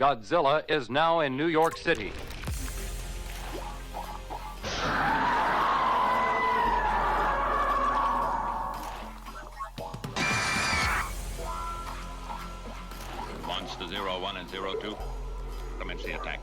Godzilla is now in New York City. Monster 01 and 02, commence the attack.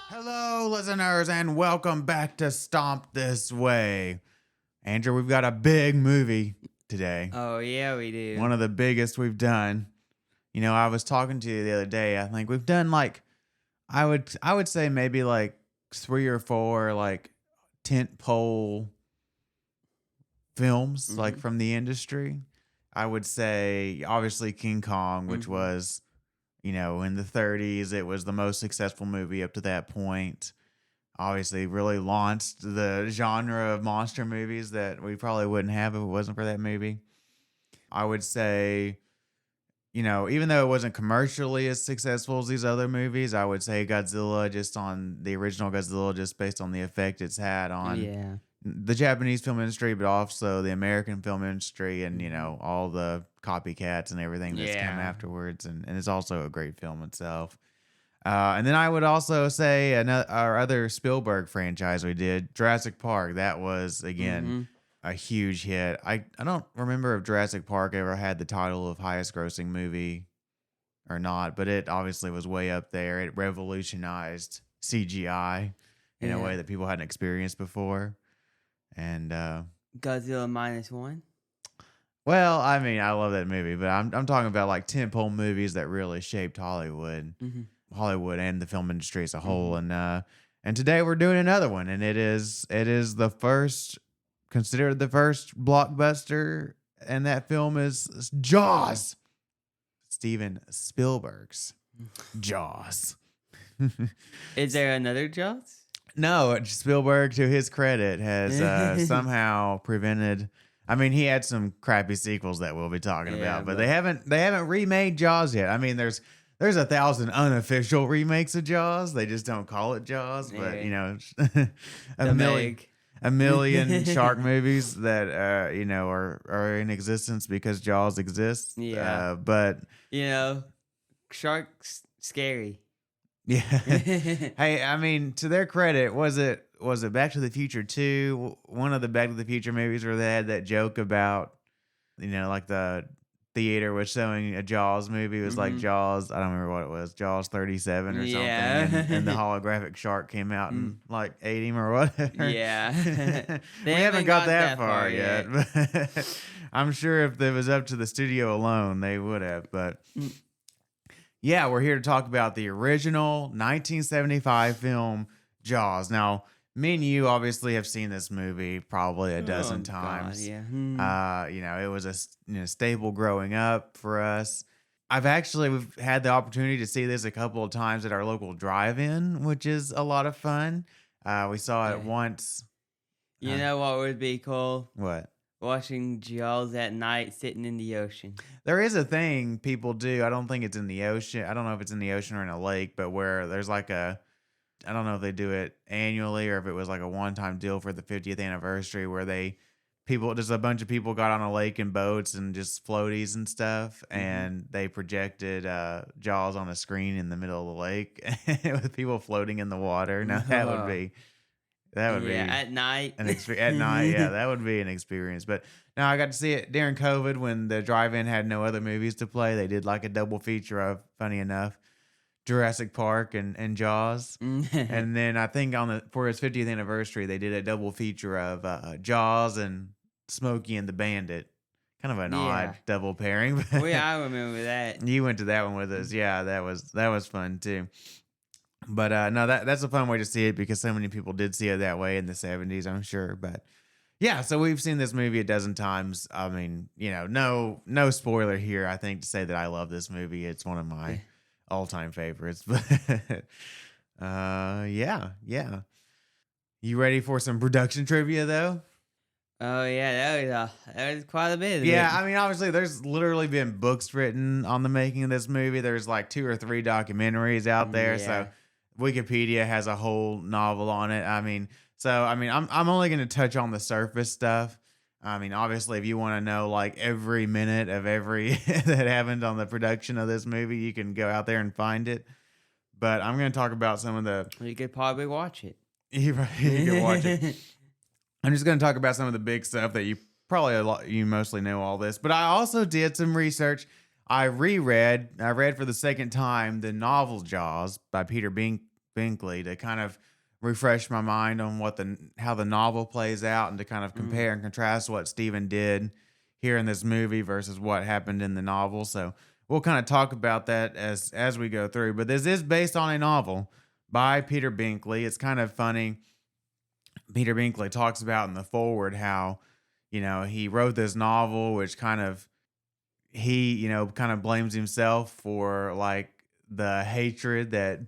Hello, listeners, and welcome back to Stomp This Way. Andrew, we've got a big movie today. Oh, yeah, we do. One of the biggest we've done. You know, I was talking to you the other day. I think we've done I would say maybe like 3 or 4 like tentpole films like from the industry. I would say obviously King Kong, which was, you know, in the 30s, it was the most successful movie up to that point. Obviously, really launched the genre of monster movies that we probably wouldn't have if it wasn't for that movie. I would say, you know, even though it wasn't commercially as successful as these other movies, I would say Godzilla, just on the original Godzilla, just based on the effect it's had on the Japanese film industry, but also the American film industry and, you know, all the copycats and everything that's come afterwards. And it's also a great film itself. And then I would also say our other Spielberg franchise we did, Jurassic Park. That was, again, a huge hit. I don't remember if Jurassic Park ever had the title of highest grossing movie or not, but it obviously was way up there. It revolutionized CGI in a way that people hadn't experienced before. And Godzilla -1. Well, I mean, I love that movie, but I'm talking about like tentpole movies that really shaped Hollywood, Hollywood and the film industry as a whole. And today we're doing another one, and it is considered the first blockbuster, and that film is Jaws. Steven Spielberg's Jaws. Is there another Jaws? No, Spielberg, to his credit, has somehow prevented. I mean, he had some crappy sequels that we'll be talking about, but they haven't remade Jaws yet. I mean, there's 1,000 unofficial remakes of Jaws. They just don't call it Jaws, but you know, a million shark movies that you know are in existence because Jaws exists. Yeah, but you know, sharks scary. Yeah. Hey, I mean, to their credit, was it Back to the Future 2? One of the Back to the Future movies where they had that joke about, you know, like the theater was showing a Jaws movie. It was like Jaws, I don't remember what it was, Jaws 37 or something. And the holographic shark came out and like ate him or whatever. Yeah. We haven't got that far yet. But I'm sure if it was up to the studio alone, they would have. But yeah, we're here to talk about the original 1975 film Jaws. Now, me and you obviously have seen this movie probably a dozen times. God, you know, it was a staple growing up for us. We've had the opportunity to see this a couple of times at our local drive-in, which is a lot of fun. We saw it once. You know what would be cool? What? Watching Jaws at night sitting in the ocean. There is a thing people do. I don't think it's in the ocean. I don't know if it's in the ocean or in a lake, but where there's like I don't know if they do it annually or if it was like a one-time deal for the 50th anniversary where just a bunch of people got on a lake in boats and just floaties and stuff, and they projected Jaws on a screen in the middle of the lake with people floating in the water. Now that would be at night. At night, yeah, that would be an experience. But now I got to see it during COVID when the drive-in had no other movies to play. They did like a double feature of, funny enough, Jurassic Park and Jaws. And then I think for his 50th anniversary, they did a double feature of Jaws and Smokey and the Bandit. Kind of an odd double pairing. Oh yeah, I remember that. You went to that one with us. Yeah, that was fun too. But no, that's a fun way to see it because so many people did see it that way in the 70s, I'm sure. But Yeah, so we've seen this movie a dozen times. I mean, no spoiler here. I think to say that I love this movie. It's one of my all-time favorites. But yeah, yeah. You ready for some production trivia though? Oh yeah, that was quite a bit of Yeah, it. I mean, obviously, there's literally been books written on the making of this movie. There's like 2 or 3 documentaries out there. So Yeah. Wikipedia has a whole novel on it. I'm only going to touch on the surface stuff. I mean, obviously, if you want to know like every minute of every that happened on the production of this movie, you can go out there and find it. But I'm going to talk about some of the You could probably watch it. you can watch it. I'm just going to talk about some of the big stuff that you mostly know all this, but I also did some research. I read for the second time the novel Jaws by Peter Binkley to kind of refresh my mind on how the novel plays out and to kind of Mm. compare and contrast what Stephen did here in this movie versus what happened in the novel. So we'll kind of talk about that as we go through. But this is based on a novel by Peter Binkley. It's kind of funny. Peter Binkley talks about in the forward how, he wrote this novel, which kind of blames himself for like the hatred that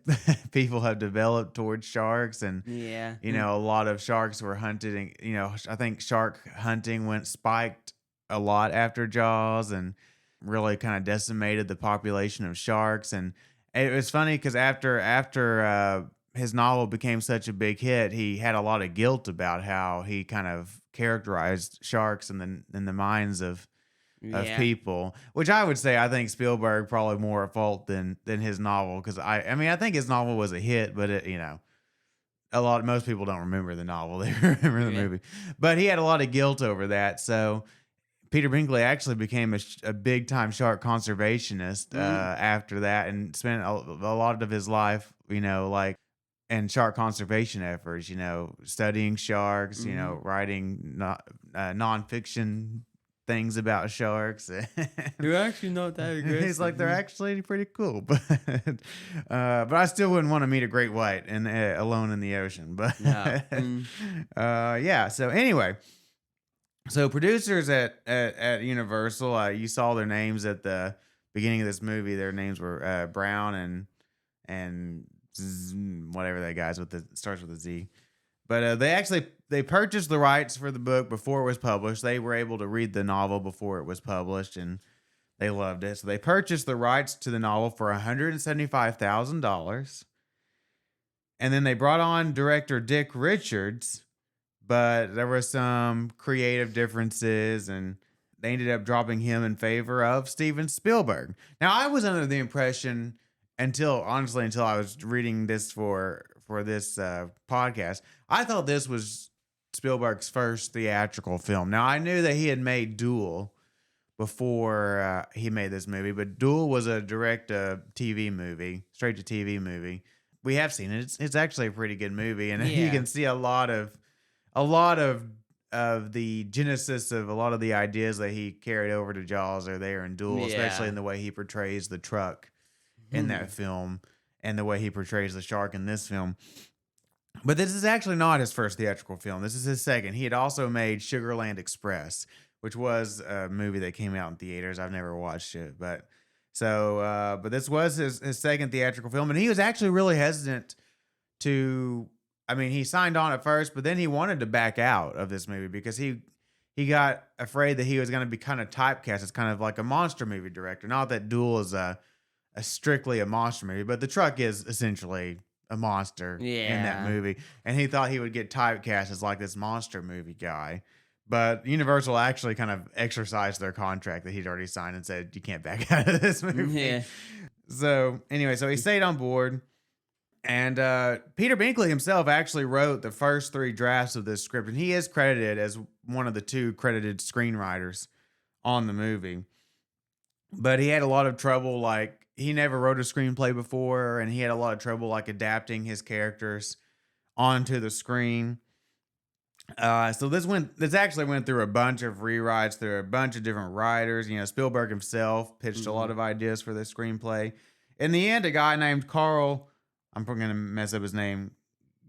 people have developed towards sharks. And, Yeah. a lot of sharks were hunted. And, I think shark hunting spiked a lot after Jaws and really kind of decimated the population of sharks. And it was funny because after his novel became such a big hit, he had a lot of guilt about how he kind of characterized sharks in the minds of Yeah. people, which I would say I think Spielberg probably more at fault than his novel, because I think his novel was a hit, but most people don't remember the novel. They remember the Yeah. movie, but he had a lot of guilt over that. So Peter Binkley actually became a big time shark conservationist after that, and spent a lot of his life, like in shark conservation efforts. Studying sharks. Mhm. Writing nonfiction things about sharks. They're actually not that aggressive. He's like, they're actually pretty cool, but I still wouldn't want to meet a great white and alone in the ocean. But No. yeah. So anyway. So producers at Universal, you saw their names at the beginning of this movie. Their names were Brown and whatever that guy's with the starts with a Z. But they purchased the rights for the book before it was published. They were able to read the novel before it was published, and they loved it. So they purchased the rights to the novel for $175,000, and then they brought on director Dick Richards, but there were some creative differences and they ended up dropping him in favor of Steven Spielberg. Now, I was under the impression until I was reading this for this podcast, I thought this was Spielberg's first theatrical film. Now, I knew that he had made Duel before he made this movie, but Duel was a direct TV movie, straight to TV movie. We have seen it. It's actually a pretty good movie, and you Yeah. can see a lot of the genesis of a lot of the ideas that he carried over to Jaws are there in Duel, especially Yeah. in the way he portrays the truck in that film and the way he portrays the shark in this film. But this is actually not his first theatrical film. This is his second. He had also made Sugarland Express, which was a movie that came out in theaters. I've never watched it, but this was his second theatrical film, and he was actually really hesitant to. I mean, he signed on at first, but then he wanted to back out of this movie because he got afraid that he was going to be kind of typecast as kind of like a monster movie director. Not that Duel is a strictly a monster movie, but the truck is essentially a monster in that Yeah. movie, and he thought he would get typecast as like this monster movie guy. But Universal actually kind of exercised their contract that he'd already signed and said you can't back out of this movie. Yeah. So anyway, so he stayed on board. And Peter Binkley himself actually wrote the first 3 drafts of this script, and he is credited as one of the 2 credited screenwriters on the movie. But he had a lot of trouble, like he never wrote a screenplay before, and he had a lot of trouble like adapting his characters onto the screen. So this actually went through a bunch of rewrites through a bunch of different writers. Spielberg himself pitched a lot of ideas for this screenplay. In the end, a guy named Carl, I'm going to mess up his name,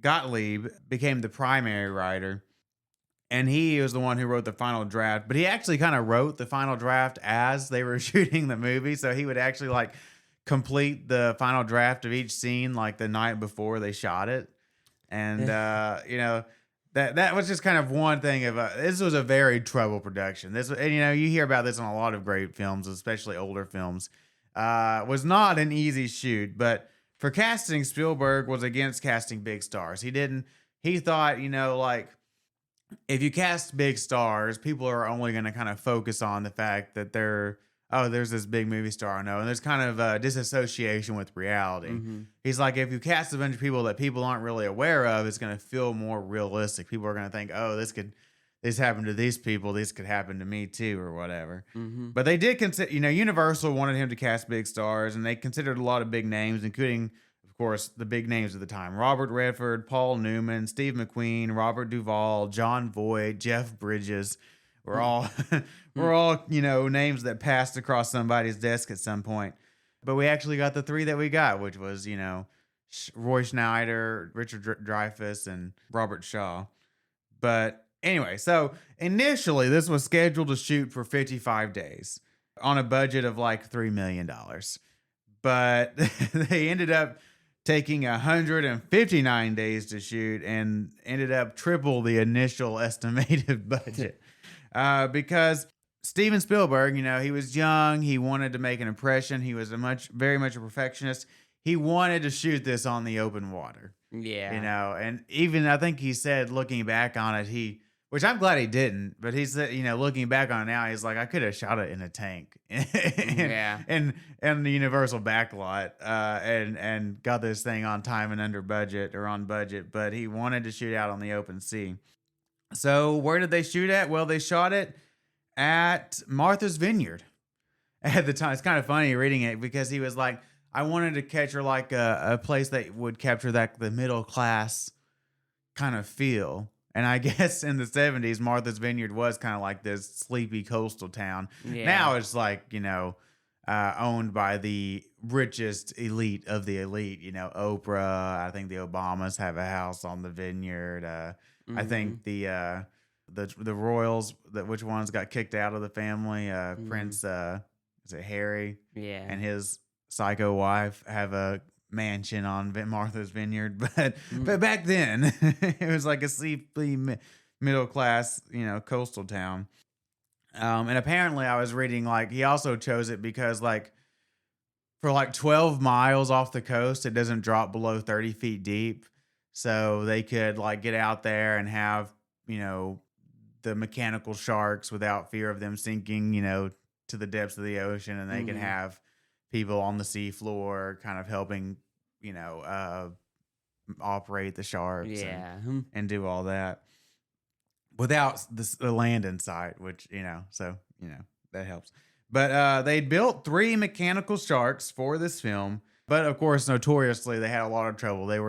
Gottlieb, became the primary writer. And he was the one who wrote the final draft, but he actually kind of wrote the final draft as they were shooting the movie. So he would actually like complete the final draft of each scene like the night before they shot it. And, you know, that was just kind of one thing of this was a very troubled production. And you know, you hear about this in a lot of great films, especially older films. Was not an easy shoot, but for casting, Spielberg was against casting big stars. He thought, you know, like, if you cast big stars, people are only going to kind of focus on the fact that there's this big movie star I know, and there's kind of a disassociation with reality. Mm-hmm. He's like, if you cast a bunch of people that people aren't really aware of, it's going to feel more realistic. People are going to think, oh, this happened to these people, this could happen to me too, or whatever. Mm-hmm. But they did consider, you know, Universal wanted him to cast big stars, and they considered a lot of big names, including, of course, the big names of the time: Robert Redford, Paul Newman, Steve McQueen, Robert Duvall, John Voight, Jeff Bridges. We're all, you know, names that passed across somebody's desk at some point. But we actually got the three that we got, which was, you know, Roy Schneider, Richard Dreyfuss, and Robert Shaw. But anyway, so initially this was scheduled to shoot for 55 days on a budget of like $3 million. But they ended up taking 159 days to shoot and ended up triple the initial estimated budget. Because Steven Spielberg, you know, he was young. He wanted to make an impression. He was very much a perfectionist. He wanted to shoot this on the open water. Yeah. You know, and even I think he said, looking back on it, which I'm glad he didn't, but he said, you know, looking back on it now, he's like, I could have shot it in a tank and the Universal backlot, and got this thing on time and under budget or on budget, but he wanted to shoot out on the open sea. So where did they shoot at? Well, they shot it at Martha's Vineyard at the time. It's kind of funny reading it because he was like, I wanted to capture like a place that would capture that the middle class kind of feel. And I guess in the 70s, Martha's Vineyard was kind of like this sleepy coastal town. Yeah. Now it's like, you know, owned by the richest elite of the elite. You know, Oprah. I think the Obamas have a house on the vineyard. I think the royals, which ones got kicked out of the family? Prince, is it Harry? Yeah. And his psycho wife have a mansion on Martha's Vineyard, but back then it was like a sleepy middle class, you know, coastal town. And apparently I was reading like he also chose it because like for like 12 miles off the coast, it doesn't drop below 30 feet deep. So they could like get out there and have, you know, the mechanical sharks without fear of them sinking, you know, to the depths of the ocean, and they could have people on the seafloor kind of helping, you know, operate the sharks and do all that without the land in sight, which, you know, so, you know, that helps. But they built 3 mechanical sharks for this film. But of course, notoriously, they had a lot of trouble. They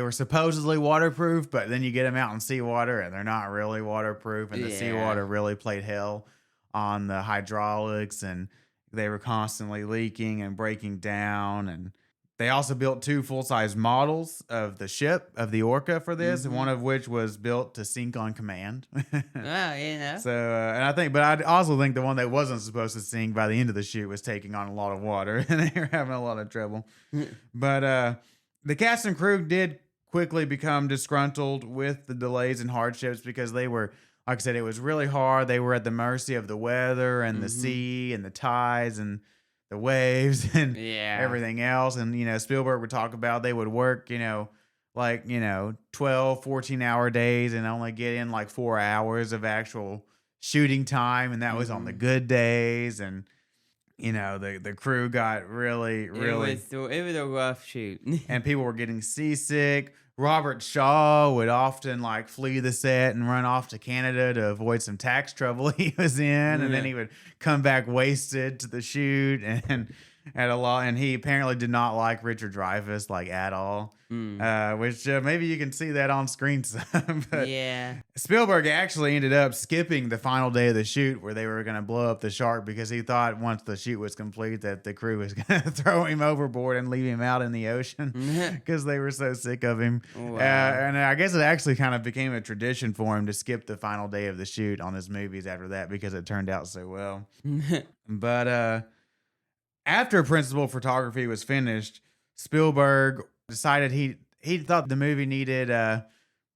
were supposedly waterproof, but then you get them out in seawater and they're not really waterproof. And the seawater really played hell on the hydraulics, and they were constantly leaking and breaking down. And they also built 2 full-size models of the ship, of the Orca, for this, and one of which was built to sink on command. Oh, you know. So, but I also think the one that wasn't supposed to sink by the end of the shoot was taking on a lot of water, and they were having a lot of trouble. But the cast and crew did quickly become disgruntled with the delays and hardships because they were, like I said, it was really hard. They were at the mercy of the weather and the sea and the tides and the waves and everything else. And, you know, Spielberg would talk about they would work, you know, like, you know, 12, 14-hour days and only get in like 4 hours of actual shooting time. And that was on the good days. And, you know, the crew got really. It was a rough shoot. And people were getting seasick. Robert Shaw would often like flee the set and run off to Canada to avoid some tax trouble he was in. And then he would come back wasted to the shoot. And at a law, and he apparently did not like Richard Dreyfuss like at all. Which maybe you can see that on screen some. But Yeah. Spielberg actually ended up skipping the final day of the shoot where they were going to blow up the shark because he thought once the shoot was complete that the crew was going to throw him overboard and leave him out in the ocean because they were so sick of him. Wow. And I guess it actually kind of became a tradition for him to skip the final day of the shoot on his movies after that because it turned out so well. But after principal photography was finished, Spielberg decided he thought the movie needed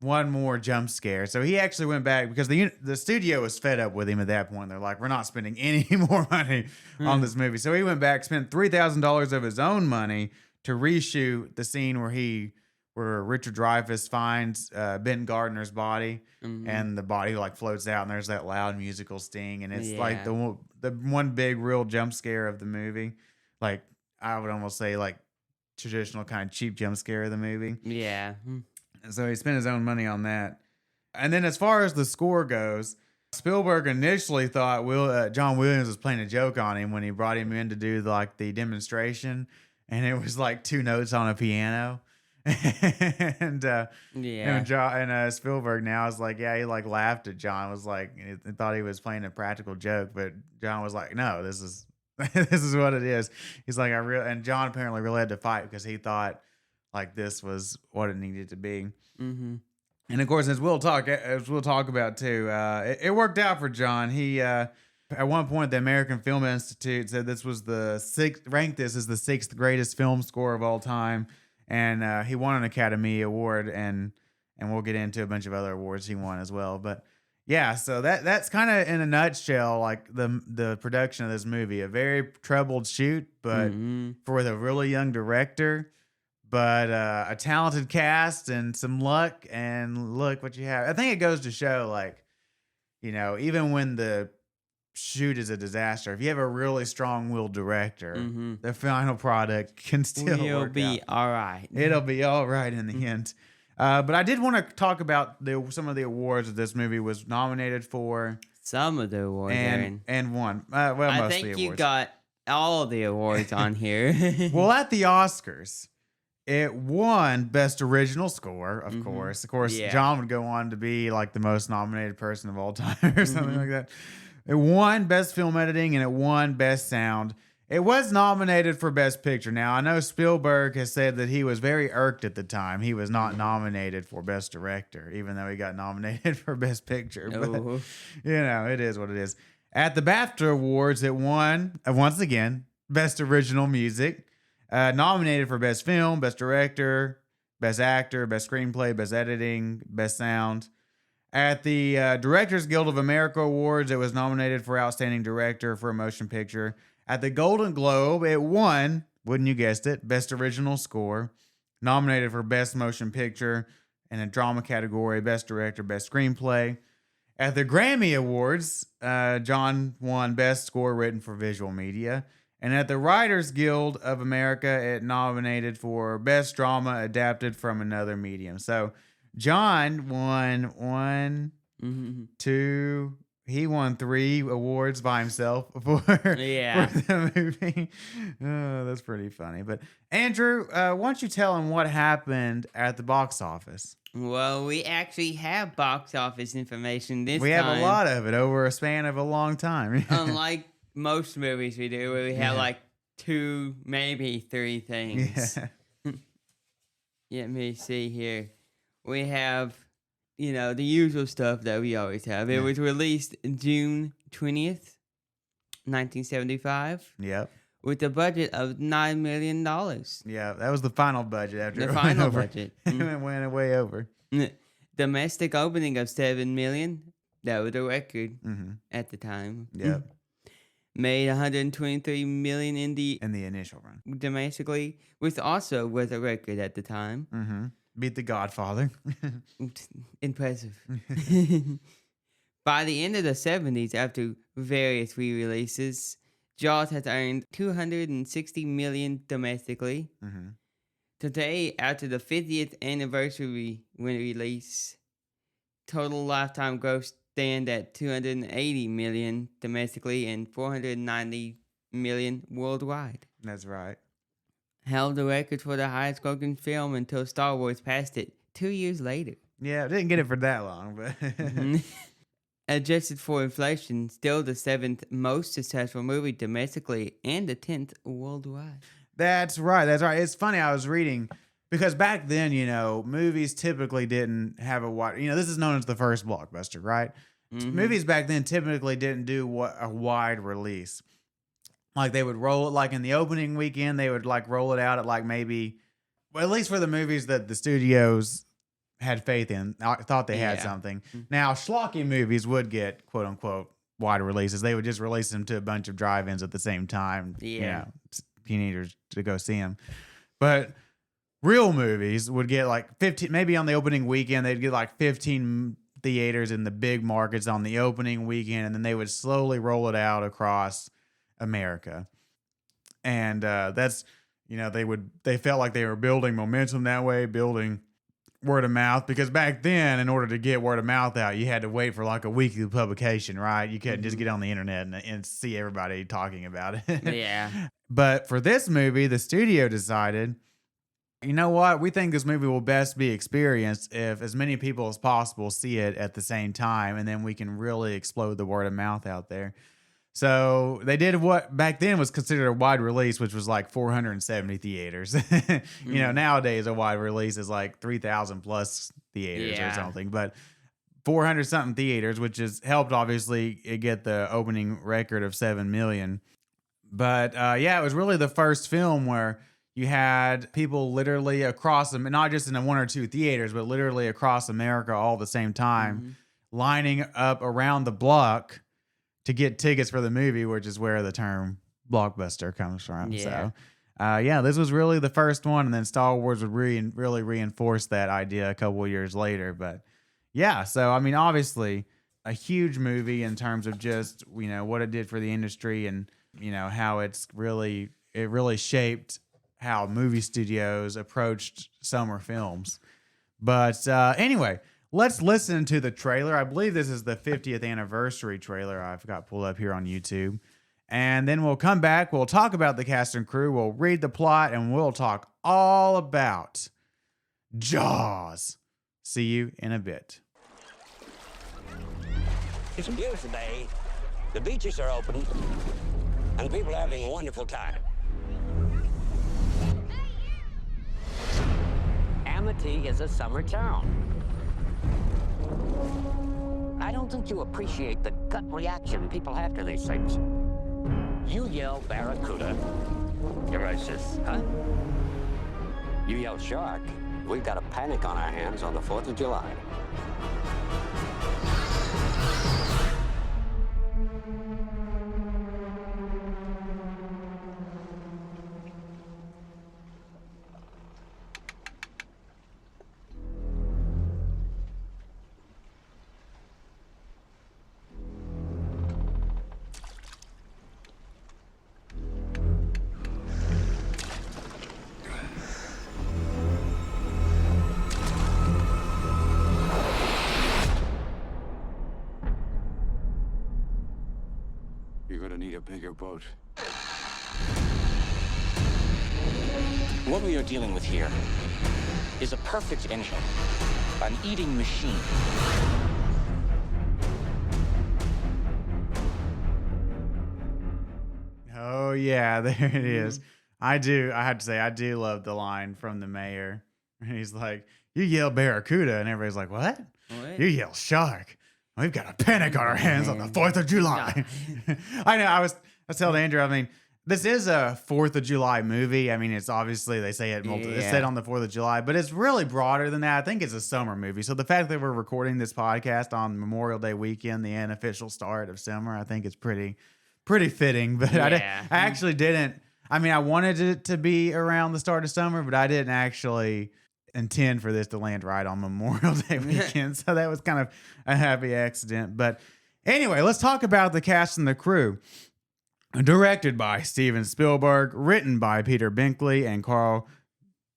one more jump scare. So he actually went back because the studio was fed up with him at that point. They're like, we're not spending any more money on this movie. So he went back, spent $3,000 of his own money to reshoot the scene where Richard Dreyfuss finds Ben Gardner's body and the body like floats out and there's that loud musical sting. And it's like the one big real jump scare of the movie. Like I would almost say like traditional kind of cheap jump scare of the movie. Yeah. And so he spent his own money on that. And then as far as the score goes, Spielberg initially thought John Williams was playing a joke on him when he brought him in to do like the demonstration. And it was like 2 notes on a piano. And Spielberg now is like, yeah, he like laughed at John, was like, he thought he was playing a practical joke. But John was like, no, this is this is what it is. He's like, and John apparently really had to fight because he thought like this was what it needed to be. And of course, as we'll talk about too, it worked out for John. He at one point the American Film Institute said this was ranked this as the 6th greatest film score of all time, and he won an Academy Award, and we'll get into a bunch of other awards he won as well. But yeah, so that's kind of in a nutshell, like the production of this movie. A very troubled shoot, but for the really young director, but a talented cast and some luck. And look what you have. I think it goes to show, like, you know, even when the shoot is a disaster, if you have a really strong-willed director, the final product can still be all right. It'll be all right in the end. But I did want to talk about some of the awards that this movie was nominated for. Some of the awards, Aaron. And won. Well, most I of the think awards. you got all the awards on here. Well, at the Oscars, it won Best Original Score, of course. Of course, Yeah. John would go on to be like the most nominated person of all time or something like that. It won Best Film Editing and it won Best Sound. It was nominated for Best Picture. Now, I know Spielberg has said that he was very irked at the time. He was not nominated for Best Director, even though he got nominated for Best Picture. But, you know, it is what it is. At the BAFTA Awards, it won, once again, Best Original Music. Nominated for Best Film, Best Director, Best Actor, Best Screenplay, Best Editing, Best Sound. At the Directors Guild of America Awards, it was nominated for Outstanding Director for a Motion Picture. At the Golden Globe, it won, wouldn't you guessed it, Best Original Score. Nominated for Best Motion Picture in a Drama category, Best Director, Best Screenplay. At the Grammy Awards, John won Best Score Written for Visual Media. And at the Writers Guild of America, it nominated for Best Drama Adapted from Another Medium. So John won he won 3 awards by himself for the movie. Oh, that's pretty funny. But Andrew, why don't you tell him what happened at the box office? Well, we actually have box office information this time. We have a lot of it over a span of a long time. Unlike most movies we do, where we have like 2, maybe 3 things. Yeah. Let me see here. We have, you know, the usual stuff that we always have. It was released June 20th, 1975. Yep. With a budget of $9 million. Yeah, that was the final budget after The it final went over. budget. It went way over. Domestic opening of $7 million. That was a record at the time. Yep. Made $123 million in the initial run. Domestically, which also was a record at the time. Beat The Godfather. Impressive. By the end of the 70s, after various re-releases, Jaws has earned $260 million domestically. Today, after the 50th anniversary when release, total lifetime gross stand at $280 million domestically and $490 million worldwide. That's right. Held the record for the highest grossing film until Star Wars passed it 2 years later. Yeah, didn't get it for that long, but Adjusted for inflation, still the 7th most successful movie domestically and the 10th worldwide. That's right. That's right. It's funny. I was reading because back then, movies typically didn't have a wide. This is known as the first blockbuster, right? Movies back then typically didn't do a wide release. Like they would roll it like in the opening weekend. They would like roll it out at like maybe, well, at least for the movies that the studios had faith in, I thought they had something. Now, schlocky movies would get quote unquote wide releases. They would just release them to a bunch of drive-ins at the same time. Teenagers to go see them. But real movies would get like 15, maybe on the opening weekend, they'd get like 15 theaters in the big markets on the opening weekend, and then they would slowly roll it out across America. And that's, they felt like they were building momentum that way, building word of mouth, because back then, in order to get word of mouth out, you had to wait for like a weekly publication, right? You couldn't just get on the internet and see everybody talking about it. Yeah. But for this movie, the studio decided, you know what? We think this movie will best be experienced if as many people as possible see it at the same time, and then we can really explode the word of mouth out there. So they did what back then was considered a wide release, which was like 470 theaters. Nowadays a wide release is like 3,000 plus theaters or something. But 400 something theaters, which has helped obviously get the opening record of 7 million. But it was really the first film where you had people literally across them, not just in one or two theaters, but literally across America all at the same time, lining up around the block to get tickets for the movie, which is where the term blockbuster comes from. Yeah. So, this was really the first one, and then Star Wars would really reinforce that idea a couple of years later. But so I mean, obviously, a huge movie in terms of just what it did for the industry, and how it really shaped how movie studios approached summer films. But anyway. Let's listen to the trailer. I believe this is the 50th anniversary trailer I've got pulled up here on YouTube. And then we'll come back. We'll talk about the cast and crew. We'll read the plot, and we'll talk all about Jaws. See you in a bit. It's a beautiful day. The beaches are open, and people are having a wonderful time. Amity is a summer town. I don't think you appreciate the gut reaction people have to these things. You yell barracuda, you're racist, huh? You yell shark, we've got a panic on our hands on the 4th of July. You're gonna need a bigger boat. What we are dealing with here is a perfect engine, an eating machine. Oh yeah, there it is. I have to say, I do love the line from the mayor. He's like, you yell barracuda, and everybody's like, what? You yell shark. We've got a panic on our hands on the 4th of July. I know. I was telling Andrew, I mean, this is a 4th of July movie. I mean, it's obviously, they say it's set on the 4th of July, but it's really broader than that. I think it's a summer movie. So the fact that we're recording this podcast on Memorial Day weekend, the unofficial start of summer, I think it's pretty fitting. But I actually didn't. I mean, I wanted it to be around the start of summer, but I didn't actually intend for this to land right on Memorial Day weekend. So that was kind of a happy accident. But anyway, let's talk about the cast and the crew. Directed by Steven Spielberg, written by Peter Binkley and Carl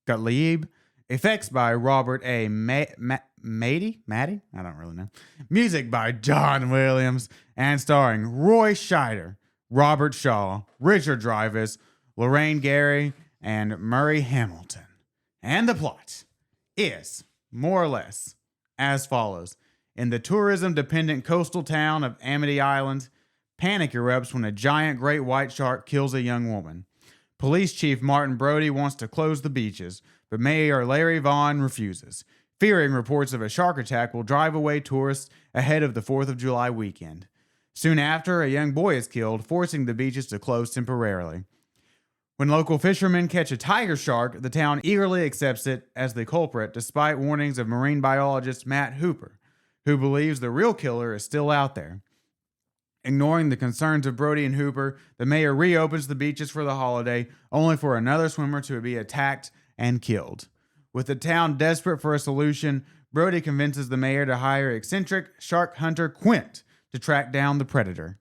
Gottlieb, effects by Robert A. Matty? I don't really know. Music by John Williams, and starring Roy Scheider, Robert Shaw, Richard Dreyfuss, Lorraine Gary, and Murray Hamilton. And the plot is more or less as follows. In the tourism-dependent coastal town of Amity Island, panic erupts when a giant great white shark kills a young woman. Police Chief Martin Brody wants to close the beaches, but Mayor Larry Vaughn refuses, fearing reports of a shark attack will drive away tourists ahead of the 4th of July weekend. Soon after, a young boy is killed, forcing the beaches to close temporarily. When local fishermen catch a tiger shark, the town eagerly accepts it as the culprit, despite warnings of marine biologist Matt Hooper, who believes the real killer is still out there. Ignoring the concerns of Brody and Hooper, the mayor reopens the beaches for the holiday, only for another swimmer to be attacked and killed. With the town desperate for a solution, Brody convinces the mayor to hire eccentric shark hunter Quint to track down the predator.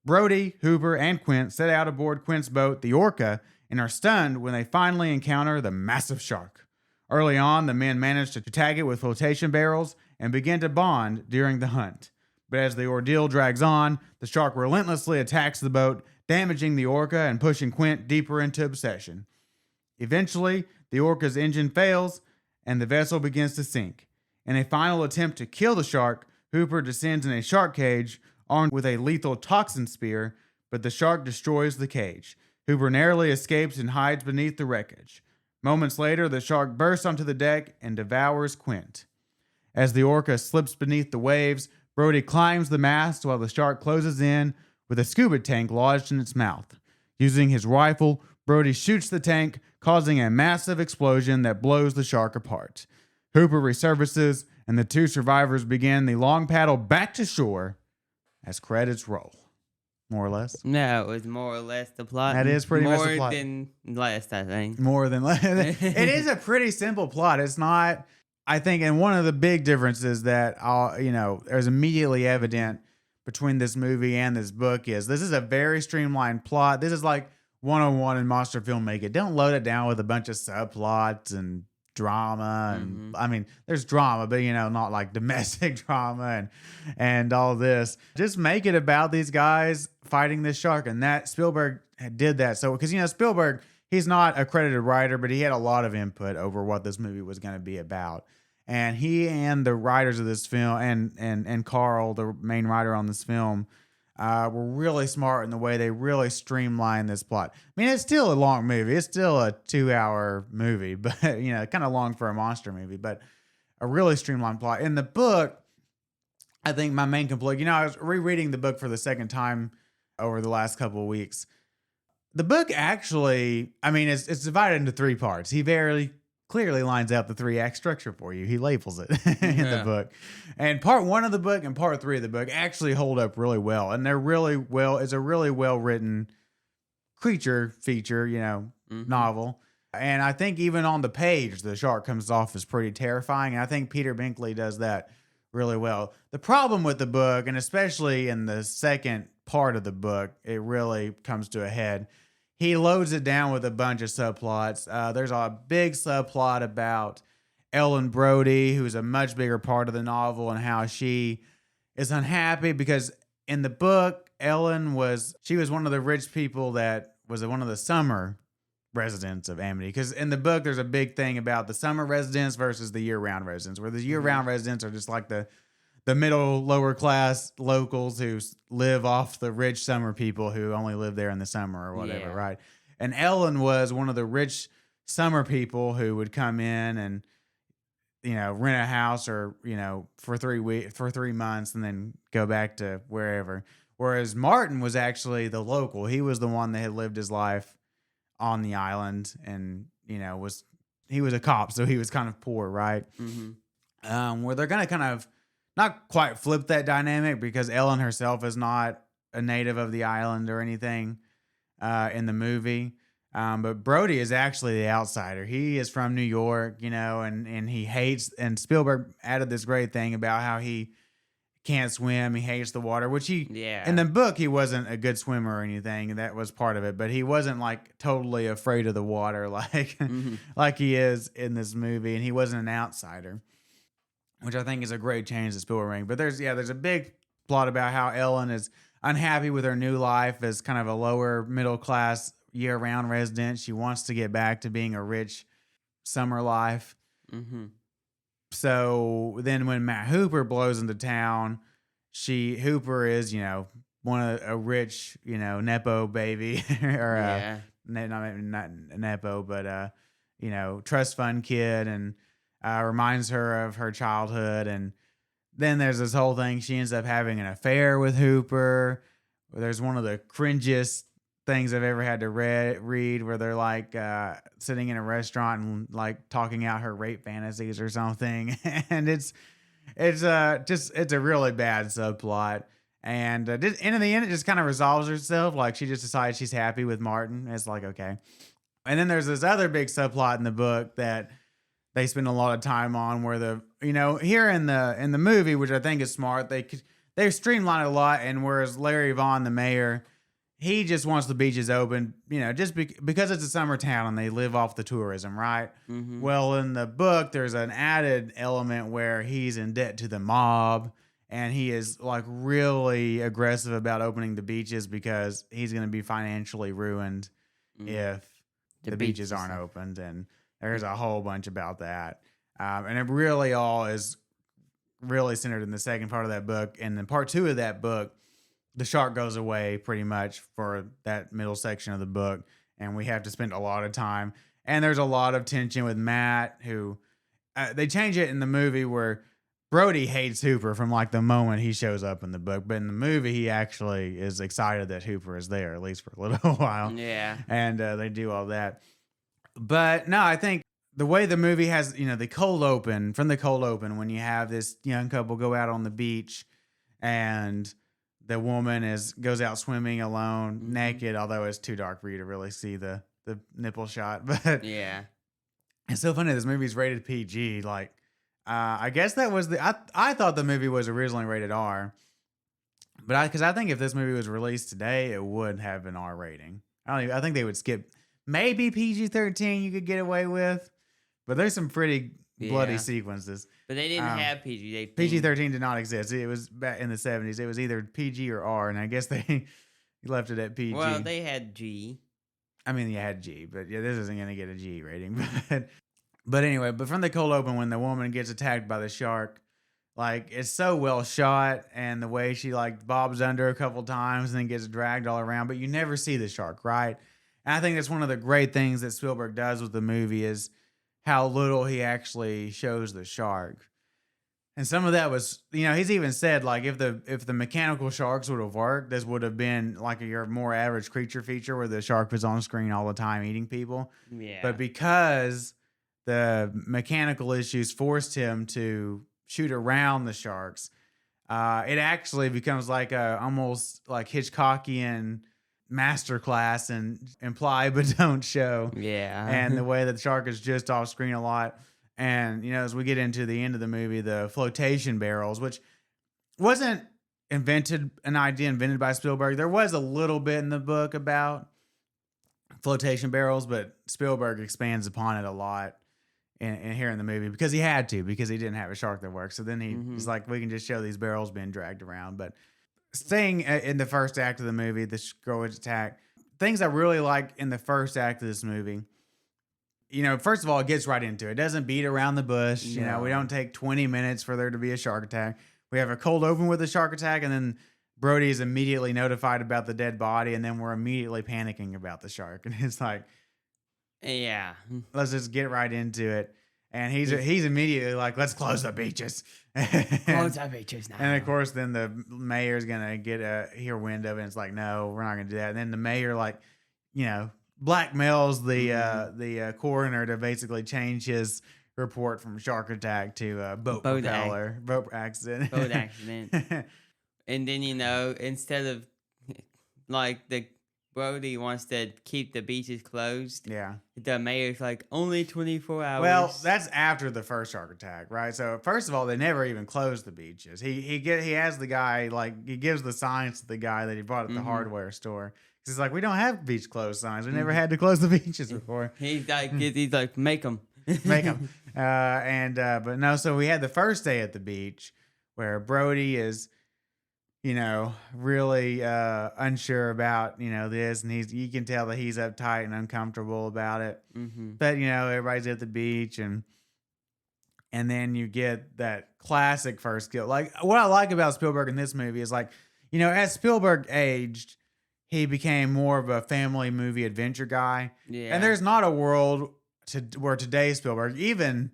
Brody, Hooper, and Quint set out aboard Quint's boat, the Orca, and are stunned when they finally encounter the massive shark. Early on, the men manage to tag it with flotation barrels and begin to bond during the hunt. But as the ordeal drags on, the shark relentlessly attacks the boat, damaging the Orca and pushing Quint deeper into obsession. Eventually, the Orca's engine fails, and the vessel begins to sink. In a final attempt to kill the shark, Hooper descends in a shark cage, armed with a lethal toxin spear, but the shark destroys the cage. Hooper narrowly escapes and hides beneath the wreckage. Moments later, the shark bursts onto the deck and devours Quint. As the Orca slips beneath the waves, Brody climbs the mast while the shark closes in with a scuba tank lodged in its mouth. Using his rifle, Brody shoots the tank, causing a massive explosion that blows the shark apart. Hooper resurfaces, and the two survivors begin the long paddle back to shore as credits roll. More or less? No, it was more or less the plot. That is pretty much the plot. More than less, I think. More than less. It is a pretty simple plot. It's not, I think, and one of the big differences that, is immediately evident between this movie and this book is this is a very streamlined plot. This is like 101 in monster filmmaking. Don't load it down with a bunch of subplots and drama. And I mean, there's drama, but not like domestic drama and all this. Just make it about these guys fighting this shark. And that Spielberg did that. So, because, Spielberg, he's not a credited writer, but he had a lot of input over what this movie was going to be about. And he and the writers of this film and Carl, the main writer on this film, were really smart in the way they really streamlined this plot. I mean, it's still a long movie. It's still a 2-hour movie, but, kind of long for a monster movie, but a really streamlined plot. In the book, I think my main complaint, I was rereading the book for the second time over the last couple of weeks. The book actually, it's divided into 3 parts. He very clearly lines out the 3-act structure for you. He labels it in the book. And part 1 of the book and part 3 of the book actually hold up really well. And it's a really well-written creature feature, novel. And I think even on the page, the shark comes off as pretty terrifying. And I think Peter Binkley does that really well. The problem with the book, and especially in the second part of the book, it really comes to a head. He loads it down with a bunch of subplots. There's a big subplot about Ellen Brody, who's a much bigger part of the novel, and how she is unhappy because in the book, Ellen was one of the rich people that was one of the summer residents of Amity. Because in the book, there's a big thing about the summer residents versus the year-round residents, where the year-round residents are just like the middle, lower class locals who live off the rich summer people who only live there in the summer or whatever, right? And Ellen was one of the rich summer people who would come in and, rent a house or, for 3 months and then go back to wherever. Whereas Martin was actually the local. He was the one that had lived his life on the island and, he was a cop, so he was kind of poor, right? Where they're going to kind of not quite flip that dynamic because Ellen herself is not a native of the island or anything in the movie. But Brody is actually the outsider. He is from New York, and he hates, and Spielberg added this great thing about how he can't swim. He hates the water, which in the book, he wasn't a good swimmer or anything. That was part of it, but he wasn't like totally afraid of the water like he is in this movie. And he wasn't an outsider, which I think is a great change to Spielberg. But there's a big plot about how Ellen is unhappy with her new life as kind of a lower middle class year round resident. She wants to get back to being a rich summer life. Mm-hmm. So then when Matt Hooper blows into town, Hooper is, one of a rich, Nepo baby or not Nepo, but trust fund kid, and reminds her of her childhood. And then there's this whole thing. She ends up having an affair with Hooper. There's one of the cringiest things I've ever had to read where they're like sitting in a restaurant and like talking out her rape fantasies or something. And it's a really bad subplot. And in the end, it just kind of resolves herself. Like she just decides she's happy with Martin. It's like, okay. And then there's this other big subplot in the book that they spend a lot of time on where here in the movie, which I think is smart, they streamline it a lot. And whereas Larry Vaughn, the mayor, he just wants the beaches open, just because it's a summer town and they live off the tourism, right? Mm-hmm. Well, in the book, there's an added element where he's in debt to the mob, and he is like really aggressive about opening the beaches because he's going to be financially ruined if the beaches aren't opened. And there's a whole bunch about that. And it really all is really centered in the second part of that book. And then part 2 of that book, the shark goes away pretty much for that middle section of the book, and we have to spend a lot of time. And there's a lot of tension with Matt, who they change it in the movie where Brody hates Hooper from like the moment he shows up in the book, but in the movie he actually is excited that Hooper is there, at least for a little while. Yeah, and they do all that. But no, I think the way the movie has, the cold open when you have this young couple go out on the beach and the woman goes out swimming alone, naked, although it's too dark for you to really see the nipple shot. But yeah, it's so funny. This movie's rated PG. Like, I guess that was I thought the movie was originally rated R, but because I think if this movie was released today, it would have an R rating. I think they would skip maybe PG-13. You could get away with, but there's some pretty bloody sequences. But they didn't have PG. PG-13 did not exist. It was back in the 70s. It was either PG or R, and I guess they left it at PG. Well, they had G. I mean, you had G, but yeah, this isn't going to get a G rating. But anyway, from the cold open, when the woman gets attacked by the shark, like, it's so well shot, and the way she like bobs under a couple times and then gets dragged all around, but you never see the shark, right? And I think that's one of the great things that Spielberg does with the movie is how little he actually shows the shark. And some of that was, he's even said, like, if the mechanical sharks would have worked, this would have been like your more average creature feature where the shark was on screen all the time eating people. Yeah. But because the mechanical issues forced him to shoot around the sharks, it actually becomes like almost like Hitchcockian masterclass and imply but don't show. Yeah. And the way that the shark is just off screen a lot. And, as we get into the end of the movie, the flotation barrels, which wasn't an idea invented by Spielberg. There was a little bit in the book about flotation barrels, but Spielberg expands upon it a lot in here in the movie because he had to, because he didn't have a shark that worked. So then he's like, we can just show these barrels being dragged around. But staying in the first act of the movie, the scourge attack, things I really like in the first act of this movie, first of all, it gets right into it. It doesn't beat around the bush. No. We don't take 20 minutes for there to be a shark attack. We have a cold open with a shark attack, and then Brody is immediately notified about the dead body, and then we're immediately panicking about the shark. And it's like, yeah, let's just get right into it. And he's immediately like, let's close the beaches. close the beaches now. And of course, then the mayor's gonna hear wind of it. And it's like, no, we're not gonna do that. And then the mayor, like, blackmails the coroner to basically change his report from shark attack to boat accident. Boat accident. And then, instead of like the Brody wants to keep the beaches closed. Yeah. The mayor's like, only 24 hours. Well, that's after the first shark attack, right? So first of all, they never even closed the beaches. He has the guy, like, he gives the signs to the guy that he bought at the hardware store. He's like, we don't have beach closed signs. We never had to close the beaches before. He's like, make them. Make them. But no, so we had the first day at the beach where Brody is really unsure about, this. And you can tell that he's uptight and uncomfortable about it. Mm-hmm. But, everybody's at the beach and then you get that classic first kill. Like, what I like about Spielberg in this movie is, like, as Spielberg aged, he became more of a family movie adventure guy. Yeah. And there's not a world where today's Spielberg, even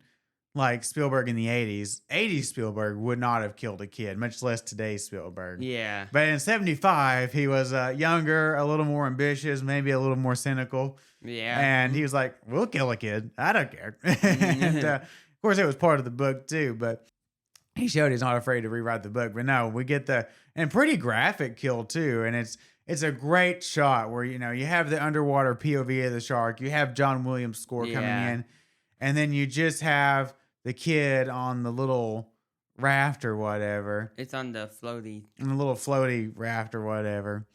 like Spielberg in the 80s Spielberg would not have killed a kid, much less today's Spielberg. Yeah. But in 75, he was younger, a little more ambitious, maybe a little more cynical. Yeah. And he was like, we'll kill a kid. I don't care. And of course, it was part of the book too, but he showed he's not afraid to rewrite the book. But no, we get and pretty graphic kill too. And it's a great shot where, you have the underwater POV of the shark. You have John Williams' score coming in. And then you just have the kid on the little raft or whatever. It's on the floaty. On the little floaty raft or whatever.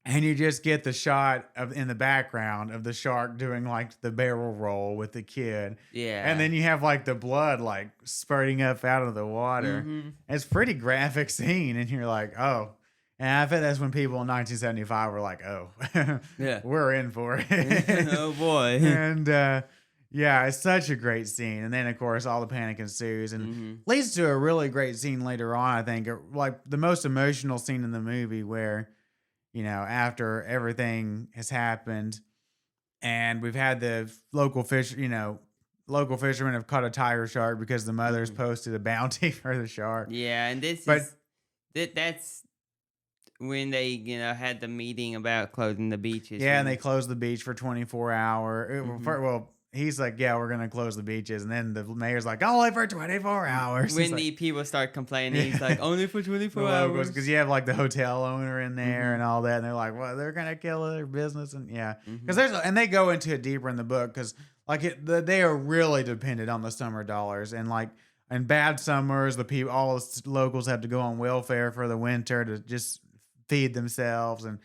And you just get the shot in the background of the shark doing like the barrel roll with the kid. Yeah. And then you have like the blood like spurting up out of the water. Mm-hmm. It's a pretty graphic scene. And you're like, oh. And I bet that's when people in 1975 were like, oh, yeah, we're in for it. Oh, boy. And yeah, it's such a great scene. And then, of course, all the panic ensues and leads to a really great scene later on, I think. Like the most emotional scene in the movie where, after everything has happened and we've had the local fishermen have caught a tiger shark because the mother's posted a bounty for the shark. Yeah, and that's when they, had the meeting about closing the beaches. Yeah, and they closed the beach for 24 hours. Well, he's like, yeah, we're going to close the beaches. And then the mayor's like, only for 24 hours. When the people start complaining, he's like, only for 24 hours. Because you have like the hotel owner in there and all that. And they're like, well, they're going to kill their business. And yeah, because and they go into it deeper in the book because like they are really dependent on the summer dollars. And like in bad summers, all the locals have to go on welfare for the winter to just feed themselves. And,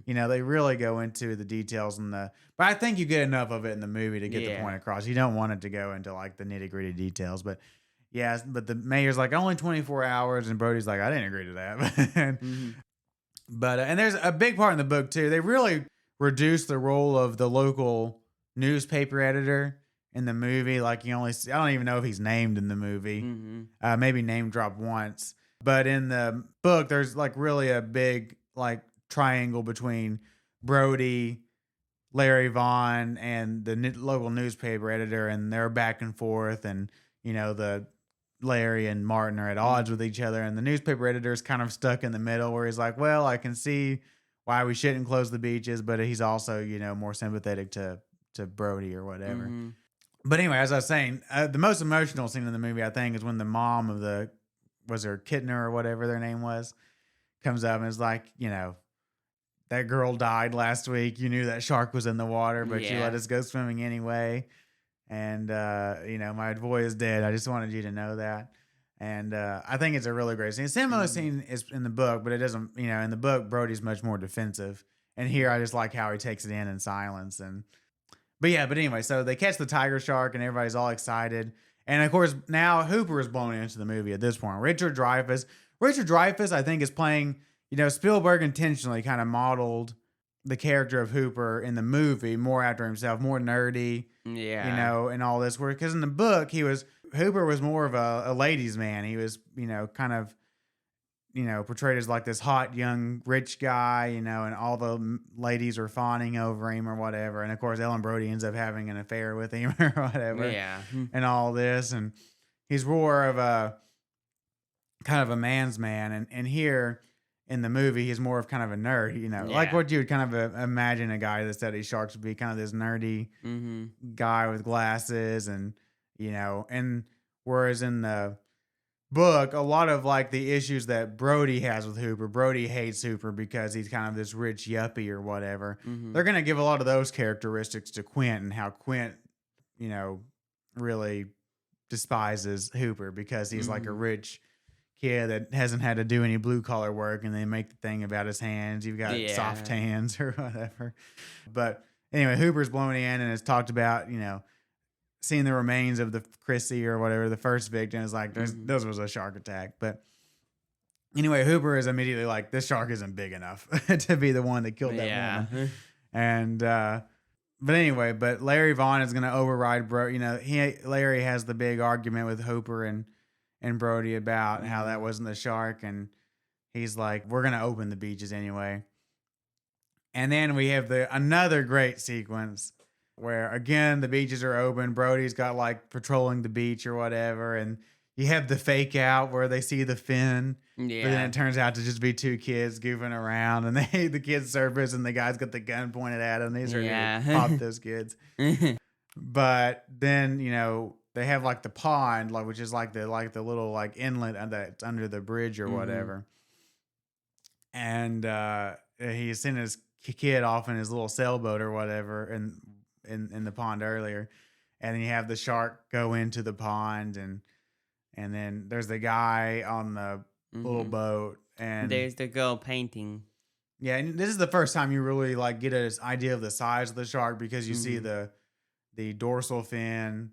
they really go into the details but I think you get enough of it in the movie to get the point across. You don't want it to go into like the nitty gritty details, but yeah, but the mayor's like only 24 hours. And Brody's like, I didn't agree to that. But, and there's a big part in the book too. They really reduce the role of the local newspaper editor in the movie. Like I don't even know if he's named in the movie, maybe name drop once, but in the book, there's like really a big like triangle between Brody, Larry Vaughn, and the local newspaper editor, and they're back and forth, and the Larry and Martin are at odds with each other, and the newspaper editor is kind of stuck in the middle where he's like, well, I can see why we shouldn't close the beaches, but he's also more sympathetic to Brody or whatever. But anyway, as I was saying, the most emotional scene in the movie, I think, is when the mom of was her Kittner or whatever their name was, comes up and is like, that girl died last week. You knew that shark was in the water, but you let us go swimming anyway. And, my boy is dead. I just wanted you to know that. And I think it's a really great scene. A similar scene is in the book, but it doesn't, in the book, Brody's much more defensive. And here I just like how he takes it in silence. But anyway, so they catch the tiger shark and everybody's all excited. And of course, now Hooper is blown into the movie at this point. Richard Dreyfuss, I think, is playing, Spielberg intentionally kind of modeled the character of Hooper in the movie more after himself, more nerdy, and all this. Because in the book, Hooper was more of a ladies' man. He was, kind of, portrayed as like this hot, young, rich guy, and all the ladies are fawning over him or whatever. And of course, Ellen Brody ends up having an affair with him or whatever. Yeah. And all this. And he's more of a kind of a man's man. And here in the movie, he's more of kind of a nerd, like what you would kind of imagine a guy that studies sharks would be, kind of this nerdy guy with glasses and whereas in the book, a lot of like the issues that Brody has with Hooper, Brody hates Hooper because he's kind of this rich yuppie or whatever. They're going to give a lot of those characteristics to Quint, and how Quint, really despises Hooper because he's like a rich kid that hasn't had to do any blue collar work, and they make the thing about his hands. You've got soft hands or whatever. But anyway, Hooper's blown in and has talked about, seeing the remains of the Chrissy or whatever, the first victim, is like, this was a shark attack. But Anyway, Hooper is immediately like, this shark isn't big enough to be the one that killed that woman. And but Larry Vaughn is gonna override Larry has the big argument with Hooper and Brody about how that wasn't the shark, and he's like, we're gonna open the beaches anyway. And then we have another great sequence where again the beaches are open. Brody's got like patrolling the beach or whatever, and you have the fake out where they see the fin. Yeah. But then it turns out to just be two kids goofing around, and the kids surface, and the guy's got the gun pointed at him. These are to pop those kids. But then they have like the pond, like which is like the little like inlet that's under the bridge or whatever. And he sent his kid off in his little sailboat or whatever in the pond earlier, and then you have the shark go into the pond, and then there's the guy on the little boat, and there's the girl painting. Yeah, and this is the first time you really like get an idea of the size of the shark, because you see the dorsal fin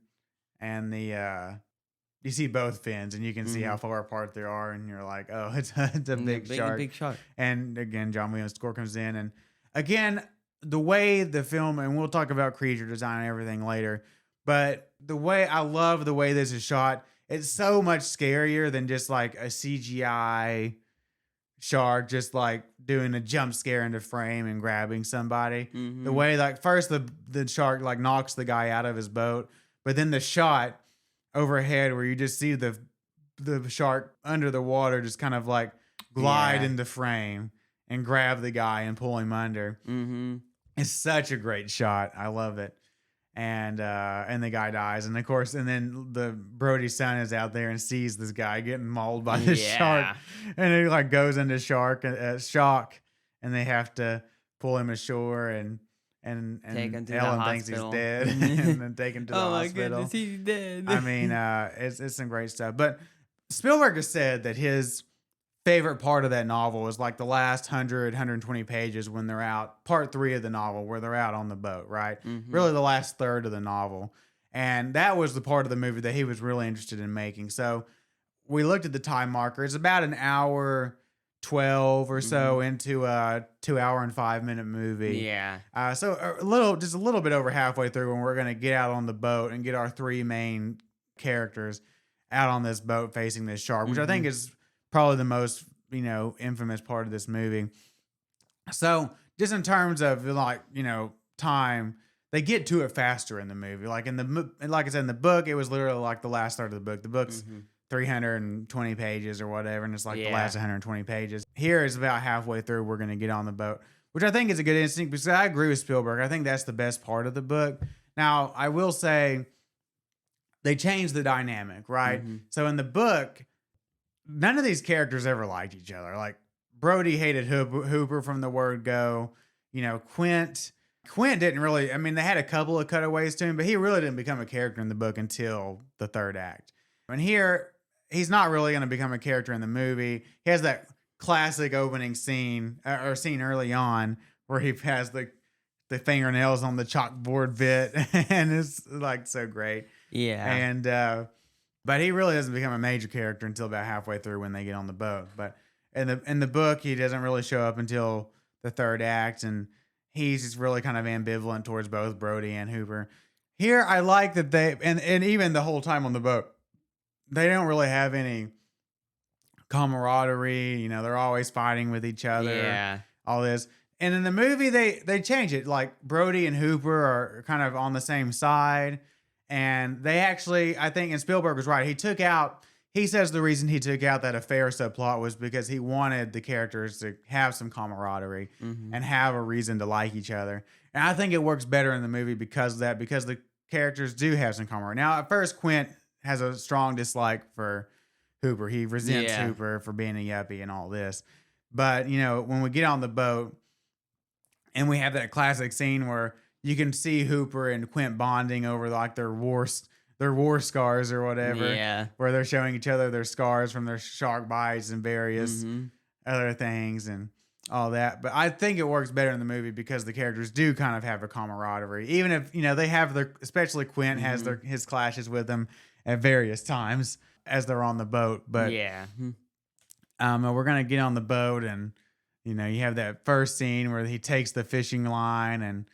and you see both fins, and you can see how far apart they are, and you're like, oh, it's a big shark. Big shark. And again, John Williams' score comes in, and again, the way the film, and we'll talk about creature design and everything later, but I love the way this is shot. It's so much scarier than just like a CGI shark just like doing a jump scare into frame and grabbing somebody. The way like first the shark like knocks the guy out of his boat, but then the shot overhead where you just see the shark under the water just kind of like glide into frame and grab the guy and pull him under. It's such a great shot. I love it. And the guy dies, and of course, and then the Brody's son is out there and sees this guy getting mauled by this shark, and he like goes into shock, and they have to pull him ashore, and Ellen thinks he's dead, and then take him to the hospital. Oh my goodness, he's dead. I mean, it's some great stuff. But Spielberg has said that his favorite part of that novel is like the last 120 pages when they're out, part 3 of the novel where they're out on the boat, right? Really the last third of the novel. And that was the part of the movie that he was really interested in making. So we looked at the time marker. It's about an hour 12 or so into a 2 hour and 5 minute movie. Yeah. So just a little bit over halfway through when we're going to get out on the boat and get our 3 main characters out on this boat facing this shark, which I think is probably the most, infamous part of this movie. So just in terms of like, time, they get to it faster in the movie. Like like I said, in the book, it was literally like the last third of the book. The book's 320 pages or whatever, and it's like the last 120 pages. Here is about halfway through. We're going to get on the boat, which I think is a good instinct, because I agree with Spielberg. I think that's the best part of the book. Now, I will say they changed the dynamic, right? So in the book, none of these characters ever liked each other. Like Brody hated Hooper from the word go. Quint didn't really, I mean, they had a couple of cutaways to him, but he really didn't become a character in the book until the third act. And here, he's not really going to become a character in the movie. He has that classic opening scene, or scene early on, where he has the fingernails on the chalkboard bit, and it's like so great. Yeah. And, but he really doesn't become a major character until about halfway through when they get on the boat. But in the book, he doesn't really show up until the third act, and he's just really kind of ambivalent towards both Brody and Hooper. Here, I like that they, and even the whole time on the boat, they don't really have any camaraderie. They're always fighting with each other. Yeah. All this. And in the movie, they change it. Like Brody and Hooper are kind of on the same side. And they actually, I think, and Spielberg was right. He says the reason he took out that affair subplot was because he wanted the characters to have some camaraderie and have a reason to like each other. And I think it works better in the movie because of that, because the characters do have some camaraderie. Now, at first, Quint has a strong dislike for Hooper. He resents Hooper for being a yuppie and all this. But, when we get on the boat and we have that classic scene where you can see Hooper and Quint bonding over like their war scars or whatever. Yeah. Where they're showing each other their scars from their shark bites and various other things and all that. But I think it works better in the movie because the characters do kind of have a camaraderie. Even if, they have especially Quint has his clashes with them at various times as they're on the boat. But yeah. And we're gonna get on the boat, and you have that first scene where he takes the fishing line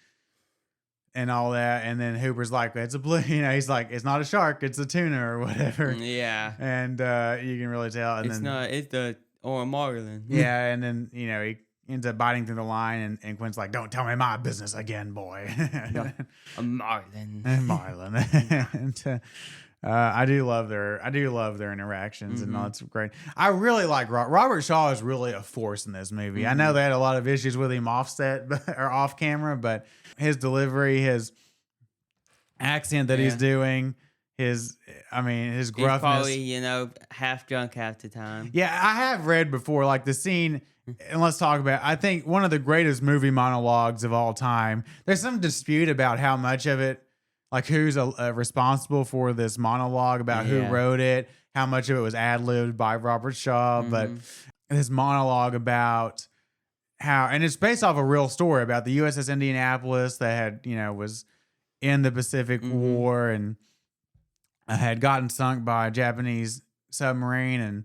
and all that, and then Hooper's like, "It's a blue," he's like, "It's not a shark, it's a tuna or whatever." Yeah. And you can really tell. And It's then, not. It's the or a marlin. yeah, and then he ends up biting through the line, and Quint's like, "Don't tell me my business again, boy." A marlin. And Marlon. And I do love their interactions, and that's great. I really like Robert Shaw is really a force in this movie. I know they had a lot of issues with him offset or off camera, but his delivery, his accent that he's doing, his He's gruffness. probably, half drunk half the time. Yeah, I have read before, like the scene, and let's talk about, I think one of the greatest movie monologues of all time. There's some dispute about how much of it, like who's responsible for this monologue, about who wrote it, how much of it was ad-libbed by Robert Shaw, but this monologue about how, and it's based off a real story about the USS Indianapolis that had, was in the Pacific War and had gotten sunk by a Japanese submarine, and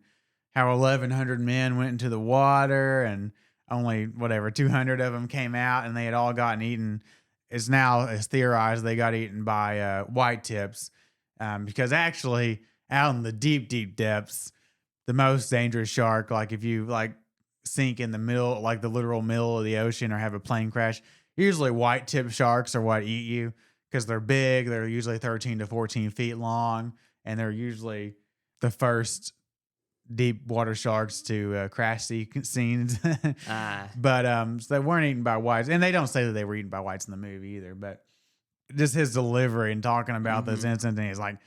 how 1,100 men went into the water and only 200 of them came out, and they had all gotten eaten. It's theorized they got eaten by white tips, because actually out in the deep, deep depths, the most dangerous shark, like if you sink in the middle, like the literal middle of the ocean, or have a plane crash, usually white tip sharks are what eat you, because they're big. They're usually 13 to 14 feet long, and they're usually the first deep water sharks to crash scenes. But so they weren't eaten by whites, and they don't say that they were eaten by whites in the movie either, but just his delivery and talking about this incident, and he's like,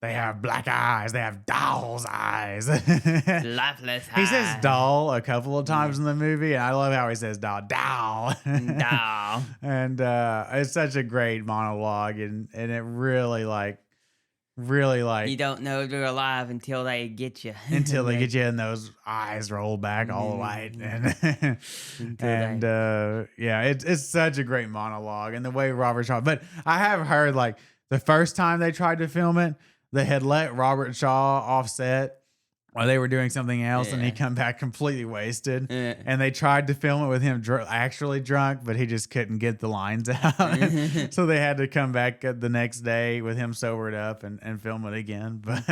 they have black eyes, they have doll's eyes. Lifeless He says doll a couple of times in the movie, and I love how he says doll. And it's such a great monologue, and it really you don't know they're alive until they get you. Until they get you, and those eyes roll back all white, and it's such a great monologue, and the way Robert Shaw. But I have heard, like, the first time they tried to film it, they had let Robert Shaw offset while they were doing something else, and he come back completely wasted. And they tried to film it with him actually drunk, but he just couldn't get the lines out. So they had to come back the next day with him sobered up and film it again. But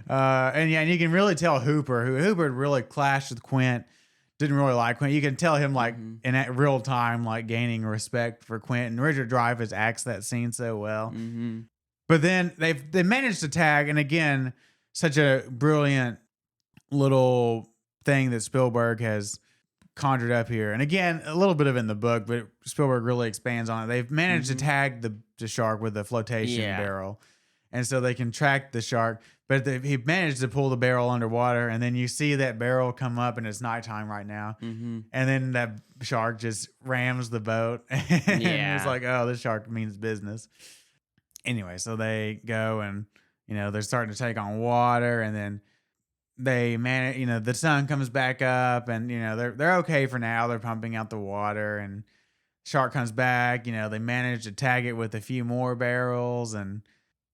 and you can really tell Hooper really clashed with Quint. Didn't really like Quint. You can tell him in real time, gaining respect for Quint. And Richard Dreyfuss acts that scene so well. But then they managed to tag, and again, such a brilliant little thing that Spielberg has conjured up here. And again, a little bit of it in the book, but Spielberg really expands on it. They've managed to tag the shark with a flotation barrel. And so they can track the shark, but he managed to pull the barrel underwater, and then you see that barrel come up, and it's nighttime right now. And then that shark just rams the boat. And it's like, oh, this shark means business. Anyway, so they go, and they're starting to take on water, and then they manage. The sun comes back up, and they're okay for now. They're pumping out the water, and shark comes back. They manage to tag it with a few more barrels,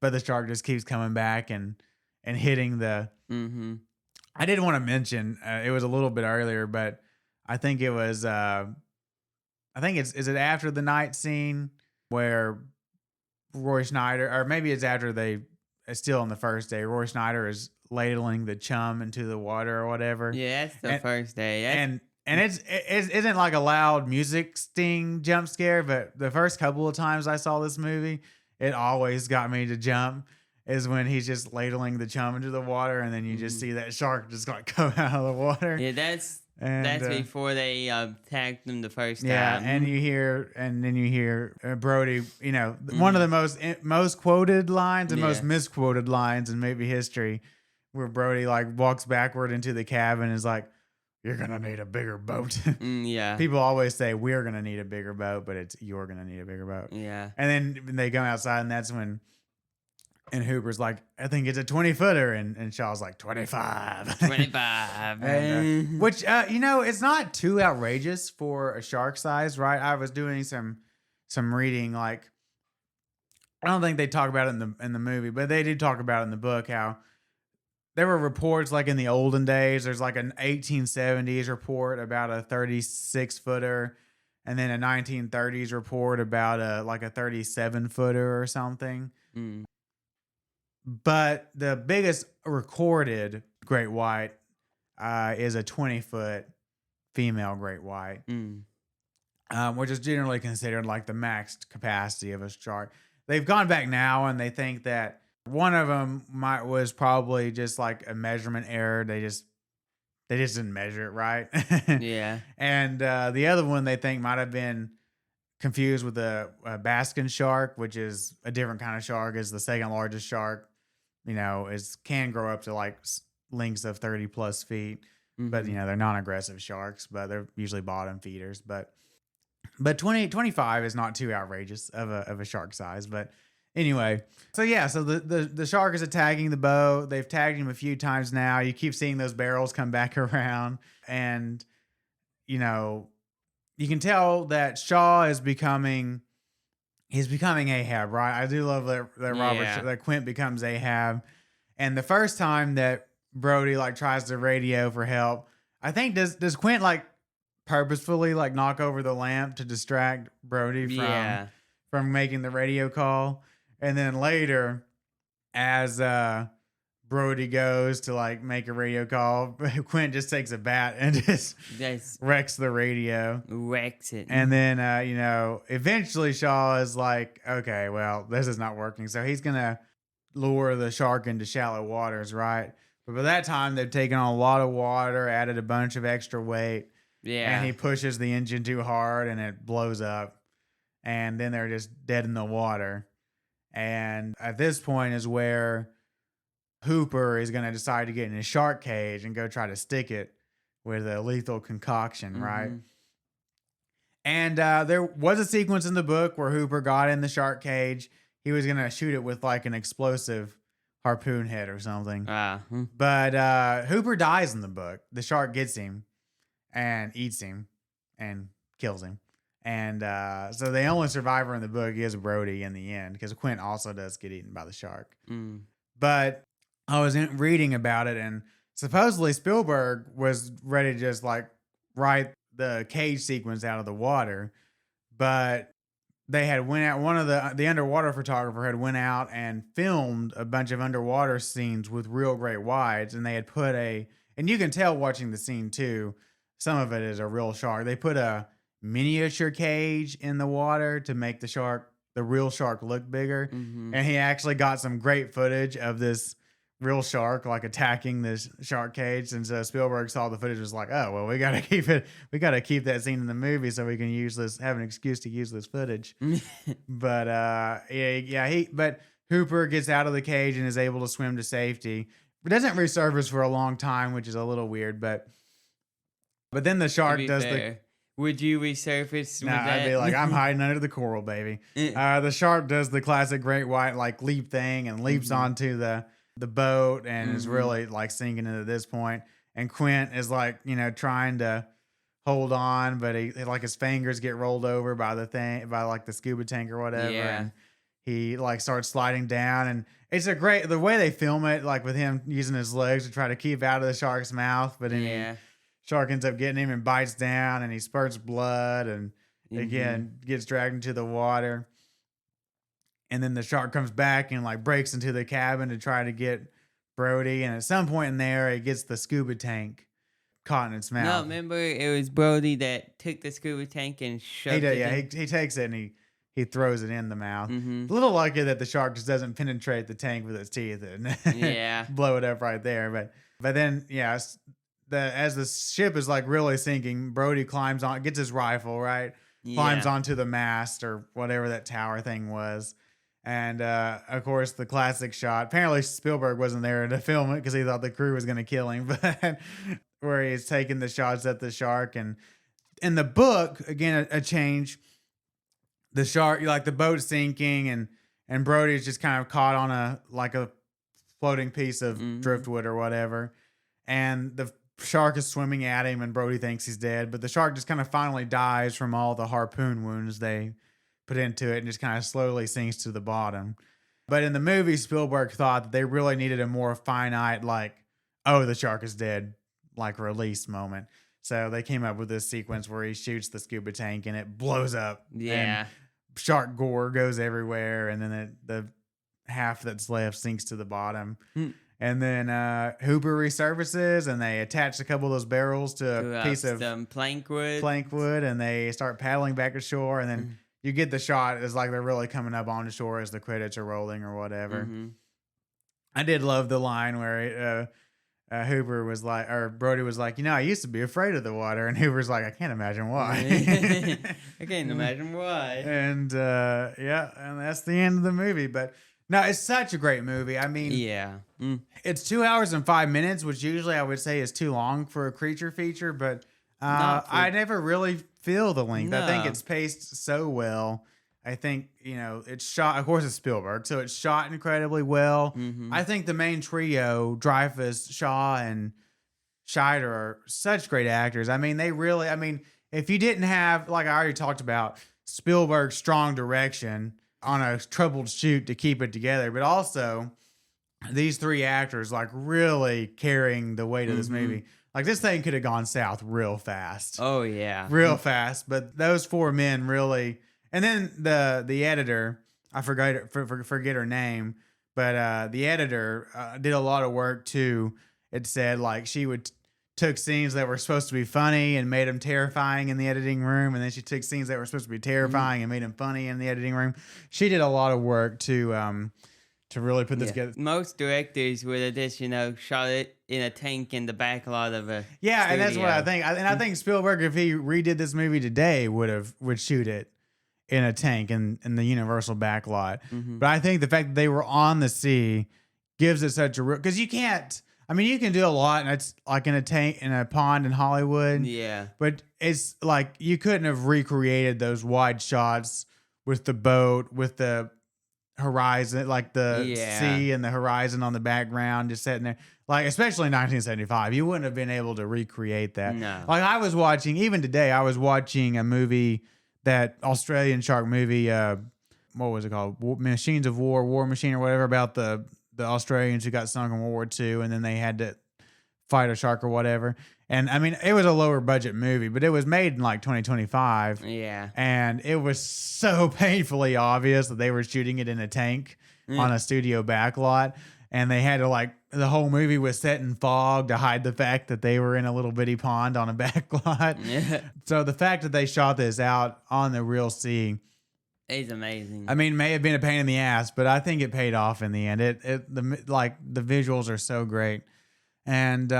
but the shark just keeps coming back and hitting the. I did want to mention it was a little bit earlier, but I think it was. I think is it after the night scene where Roy Schneider, or maybe it's after it's still on the first day. Roy Schneider is ladling the chum into the water or whatever. Yeah, that's the first day. And it isn't like a loud music sting jump scare, but the first couple of times I saw this movie, it always got me to jump. Is when he's just ladling the chum into the water, and then you just see that shark just come out of the water. Yeah, that's before they tagged them the first time. Yeah, and then you hear Brody. One of the most quoted lines and most misquoted lines in movie history, where Brody walks backward into the cabin and is like, "You're gonna need a bigger boat." People always say we're gonna need a bigger boat, but it's you're gonna need a bigger boat. Yeah. And then they go outside, and that's when. And Hooper's like, I think it's a 20-footer. And Shaw's like, 25. 25. And, which, it's not too outrageous for a shark size, right? I was doing some reading. I don't think they talk about it in the movie, but they did talk about it in the book, how there were reports like in the olden days. There's like an 1870s report about a 36 footer, and then a 1930s report about a 37 footer or something. Mm. But the biggest recorded great white is a 20-foot female great white, which is generally considered like the maxed capacity of a shark. They've gone back now and they think that one of them was probably just like a measurement error. They just didn't measure it right. Yeah. And the other one they think might have been confused with a Baskin shark, which is a different kind of shark. Is the second largest shark. Can grow up to like lengths of 30 plus feet, but they're non-aggressive sharks, but they're usually bottom feeders. But 25 is not too outrageous of a shark size. But anyway, so the shark is attacking the boat. They've tagged him a few times now. You keep seeing those barrels come back around, and you can tell that Shaw is becoming. He's becoming Ahab, right? I do love that Quint becomes Ahab. And the first time that Brody like tries to radio for help, I think does Quint like purposefully like knock over the lamp to distract Brody from making the radio call. And then later, as Brody goes to like make a radio call, Quint just takes a bat and just wrecks the radio. Wrecks it. And then, eventually Shaw is like, okay, well, this is not working. So he's going to lure the shark into shallow waters, right? But by that time, they've taken on a lot of water, added a bunch of extra weight. Yeah. And he pushes the engine too hard and it blows up. And then they're just dead in the water. And at this point is where Hooper is going to decide to get in his shark cage and go try to stick it with a lethal concoction, right? And there was a sequence in the book where Hooper got in the shark cage. He was going to shoot it with like an explosive harpoon head or something. But Hooper dies in the book. The shark gets him and eats him and kills him. And so the only survivor in the book is Brody in the end, because Quint also does get eaten by the shark. But I was reading about it, and supposedly Spielberg was ready to just like write the cage sequence out of the water, but they had went out. One of the underwater photographer had went out and filmed a bunch of underwater scenes with real great whites, and they had put and you can tell watching the scene too, some of it is a real shark. They put a miniature cage in the water to make the real shark look bigger, and he actually got some great footage of this real shark like attacking this shark cage. And so Spielberg saw the footage, was like, oh well, we gotta keep that scene in the movie so we can have an excuse to use this footage. But but Hooper gets out of the cage and is able to swim to safety, but doesn't resurface for a long time, which is a little weird. But then the shark does Would you resurface? Nah, I'd be like, I'm hiding under the coral, baby. The shark does the classic great white like leap thing and leaps onto the boat and is really like sinking into this point. And Quint is like, trying to hold on, but he like his fingers get rolled over by like the scuba tank or whatever. Yeah. And he like starts sliding down, and it's the way they film it, like with him using his legs to try to keep out of the shark's mouth, but then shark ends up getting him and bites down, and he spurts blood and again gets dragged into the water. And then the shark comes back and like breaks into the cabin to try to get Brody. And at some point in there, it gets the scuba tank caught in its mouth. No, remember it was Brody that took the scuba tank and shoved it. Yeah, he takes it and he throws it in the mouth. It's a little lucky that the shark just doesn't penetrate the tank with its teeth and blow it up right there. But then as the ship is like really sinking, Brody climbs on, gets his rifle, right? Climbs onto the mast or whatever that tower thing was. And of course, the classic shot. Apparently, Spielberg wasn't there to film it because he thought the crew was going to kill him. But where he's taking the shots at the shark, and in the book, again, a change. The shark, like the boat sinking, and Brody's just kind of caught on a floating piece of driftwood or whatever, and the shark is swimming at him, and Brody thinks he's dead, but the shark just kind of finally dies from all the harpoon wounds they put into it and just kind of slowly sinks to the bottom. But in the movie, Spielberg thought that they really needed a more finite, like oh, the shark is dead, like release moment. So they came up with this sequence where he shoots the scuba tank and it blows up. Yeah. And shark gore goes everywhere. And then the half that's left sinks to the bottom. And then Hooper resurfaces and they attach a couple of those barrels to a piece of some plank wood. and they start paddling back ashore. And then you get the shot as like they're really coming up on the shore as the credits are rolling or whatever. I did love the line where Hooper was like, or Brody was like, I used to be afraid of the water. And Hooper's like, I can't imagine why. I can't imagine why. And and that's the end of the movie. But no, it's such a great movie. I mean, Yeah. it's 2 hours and 5 minutes, which usually I would say is too long for a creature feature, but I never really feel the length. I think No. it's paced so well. I think, it's shot, of course it's Spielberg, so it's shot incredibly well. I think the main trio, Dreyfuss, Shaw, and Scheider are such great actors. I mean, if you didn't have, like I already talked about, Spielberg's strong direction on a troubled shoot to keep it together, but also these three actors like really carrying the weight of this movie. Like this thing could have gone south real fast. Oh yeah. Real fast, but those four men really. And then the editor, I forget her name, but the editor did a lot of work too. It said like she took scenes that were supposed to be funny and made them terrifying in the editing room, and then she took scenes that were supposed to be terrifying and made them funny in the editing room. She did a lot of work to really put this together. Most directors would have just, shot it in a tank in the back lot of a and that's what I studio. think. And I think Spielberg, if he redid this movie today, would shoot it in a tank in the Universal back lot. But I think the fact that they were on the sea gives it such a because you can't. I mean, you can do a lot, and it's like in a tank in a pond in Hollywood. Yeah. But it's like you couldn't have recreated those wide shots with the boat, with the horizon, like the sea and the horizon on the background, just sitting there. Like, especially in 1975, you wouldn't have been able to recreate that. No. Like I was watching, even today, I was watching a movie, that Australian shark movie, what was it called? Machines of War, War Machine or whatever, about the Australians who got sunk in World War II and then they had to fight a shark or whatever. And I mean, it was a lower budget movie, but it was made in like 2025. Yeah. And it was so painfully obvious that they were shooting it in a tank on a studio backlot. And they had to the whole movie was set in fog to hide the fact that they were in a little bitty pond on a backlot. Yeah. So the fact that they shot this out on the real sea, It's amazing. I mean, may have been a pain in the ass, but I think it paid off in the end. The visuals are so great. And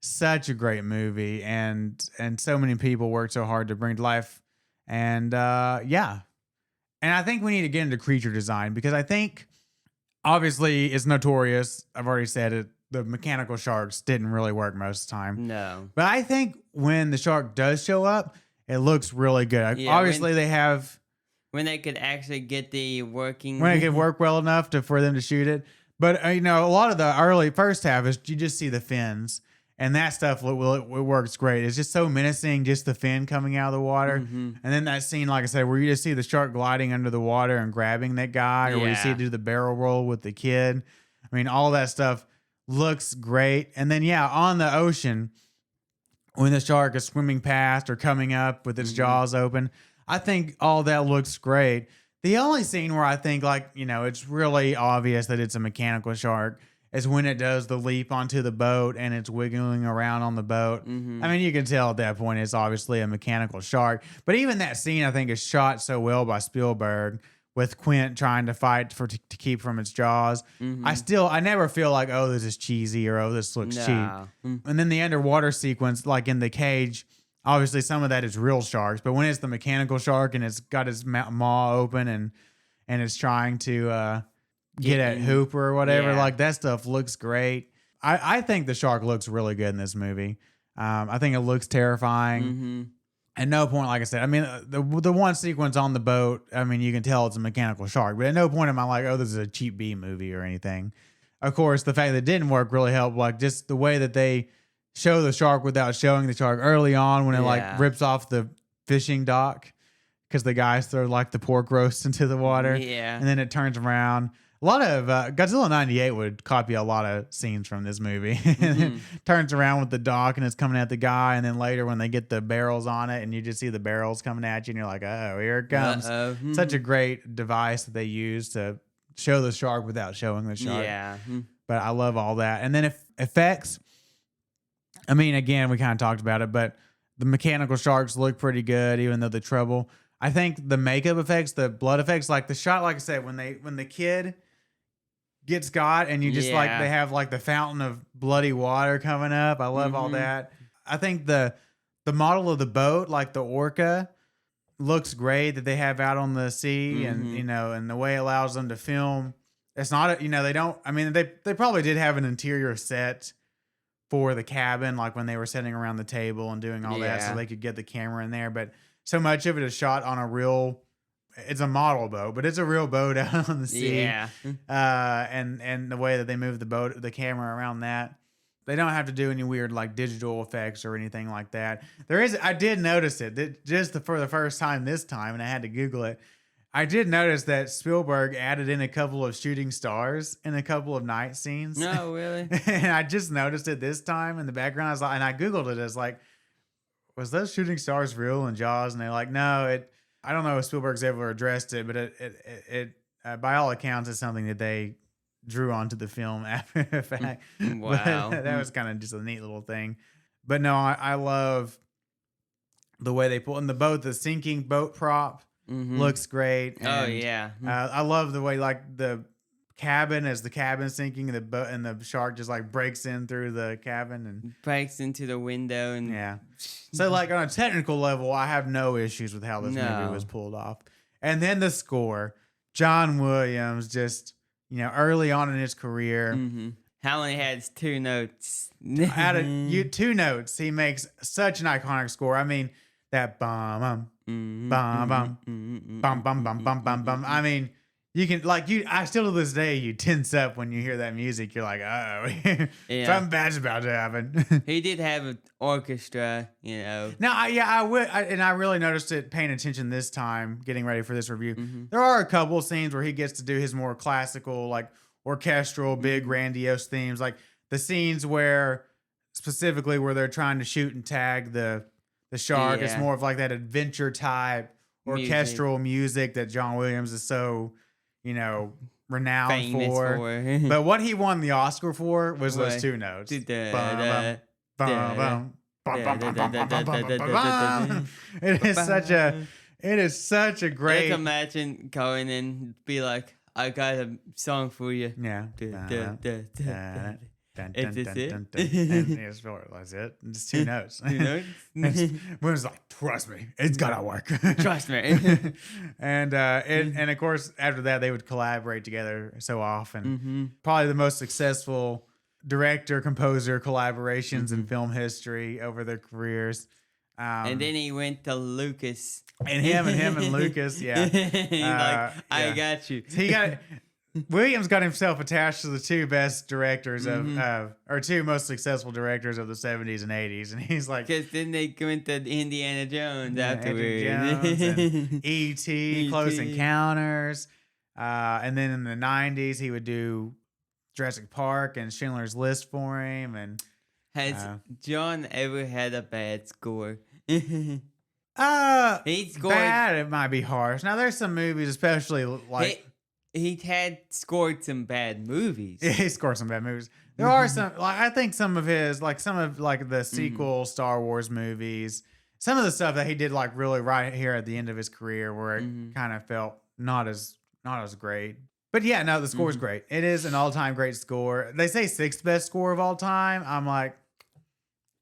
such a great movie, and so many people worked so hard to bring to life. And and I think we need to get into creature design, because I think obviously it's notorious. I've already said it. The mechanical sharks didn't really work most of the time. No. But I think when the shark does show up, it looks really good. Yeah, Obviously, they have when they could actually get the working. when it could work well enough for them to shoot it. But a lot of the early first half is you just see the fins, and that stuff it works great. It's just so menacing, just the fin coming out of the water, and then that scene, like I said, where you just see the shark gliding under the water and grabbing that guy, or where you see it do the barrel roll with the kid. I mean, all that stuff looks great. And then on the ocean, when the shark is swimming past or coming up with its jaws open, I think all that looks great. The only scene where I think it's really obvious that it's a mechanical shark is when it does the leap onto the boat and it's wiggling around on the boat. I mean, you can tell at that point it's obviously a mechanical shark. But even that scene, I think, is shot so well by Spielberg, with Quint trying to fight to keep from its jaws. I never feel like, oh, this is cheesy, or oh, this looks cheap. And then the underwater sequence, like in the cage, obviously some of that is real sharks, but when it's the mechanical shark and it's got its maw open and it's trying to get at Hooper or whatever, that stuff looks great. I think the shark looks really good in this movie. I think it looks terrifying. At no point, like I said, I mean, the one sequence on the boat, I mean, you can tell it's a mechanical shark, but at no point am I like, oh, this is a cheap B movie or anything. Of course, the fact that it didn't work really helped, like just the way that they show the shark without showing the shark early on when it rips off the fishing dock because the guys throw the pork roast into the water. Yeah. And then it turns around. A lot of Godzilla 98 would copy a lot of scenes from this movie. Turns around with the dock and it's coming at the guy, and then later when they get the barrels on it and you just see the barrels coming at you and you're like, oh, here it comes. Such a great device that they use to show the shark without showing the shark. Yeah. But I love all that. And then effects, I mean, again, we kind of talked about it, but the mechanical sharks look pretty good, even though the trouble. I think the makeup effects, the blood effects, like the shot, like I said, when the kid gets got and you just like they have like the fountain of bloody water coming up. I love all that. I think the model of the boat, like the orca, looks great that they have out on the sea, and and the way it allows them to film. It's not they don't. I mean, they probably did have an interior set for the cabin, like when they were sitting around the table and doing all that, so they could get the camera in there. But so much of it is shot on a real. It's a model boat, but it's a real boat out on the sea. Yeah. And the way that they move the camera around that, they don't have to do any weird like digital effects or anything like that. I did notice it that just for the first time this time, and I had to Google it. I did notice that Spielberg added in a couple of shooting stars in a couple of night scenes. No, really? And I just noticed it this time in the background. I was like, and I Googled it as like, was those shooting stars real in Jaws? And they're like, no, I don't know if Spielberg's ever addressed it, but it by all accounts, it's something that they drew onto the film after the fact. Wow. But that was kind of just a neat little thing. But no, I love the way they pull in the boat, the sinking boat prop looks great. Oh, And, yeah. I love the way like the cabin, as the cabin sinking, and the boat and the shark just like breaks in through the cabin and Breaks into the window and yeah. So like on a technical level, I have no issues with how this movie was pulled off. And then the score, John Williams, just early on in his career, How only had 2 notes. out of 2 notes, he makes such an iconic score. I mean, that bum bum bum bum bum bum bum bum bum. I mean, you can I still to this day you tense up when you hear that music. You're like, oh, something bad's about to happen. He did have an orchestra, Now, I really noticed it paying attention this time, getting ready for this review. There are a couple of scenes where he gets to do his more classical, like orchestral, big, grandiose themes, like the scenes where specifically where they're trying to shoot and tag the shark. It's more of like that adventure type orchestral music that John Williams is so, renowned famous for. But what he won the Oscar for was those 2 notes. It is such a great. Let's imagine going and be like, I got a song for you. Yeah. Is this it? That's it. Just 2 notes. 2 notes? Williams like, trust me, it's gotta work. Trust me. And of course after that they would collaborate together so often. Probably the most successful director composer collaborations in film history over their careers. And then he went to Lucas. And him and Lucas, yeah. He's like, I got you. Williams got himself attached to the 2 best directors or 2 most successful directors of the 70s and 80s, and he's like, because then they went to Indiana Jones afterwards. and E.T., Close Encounters, and then in the 90s he would do Jurassic Park and Schindler's List for him. And has John ever had a bad score? He scored bad. It might be harsh. Now there's some movies, especially like. He had scored some bad movies. Yeah, he scored some bad movies. There are some, I think some of the sequel Star Wars movies, some of the stuff that he did like really right here at the end of his career where it kind of felt not as great. But yeah, no, the score is great. It is an all-time great score. They say 6th best score of all time. I'm like,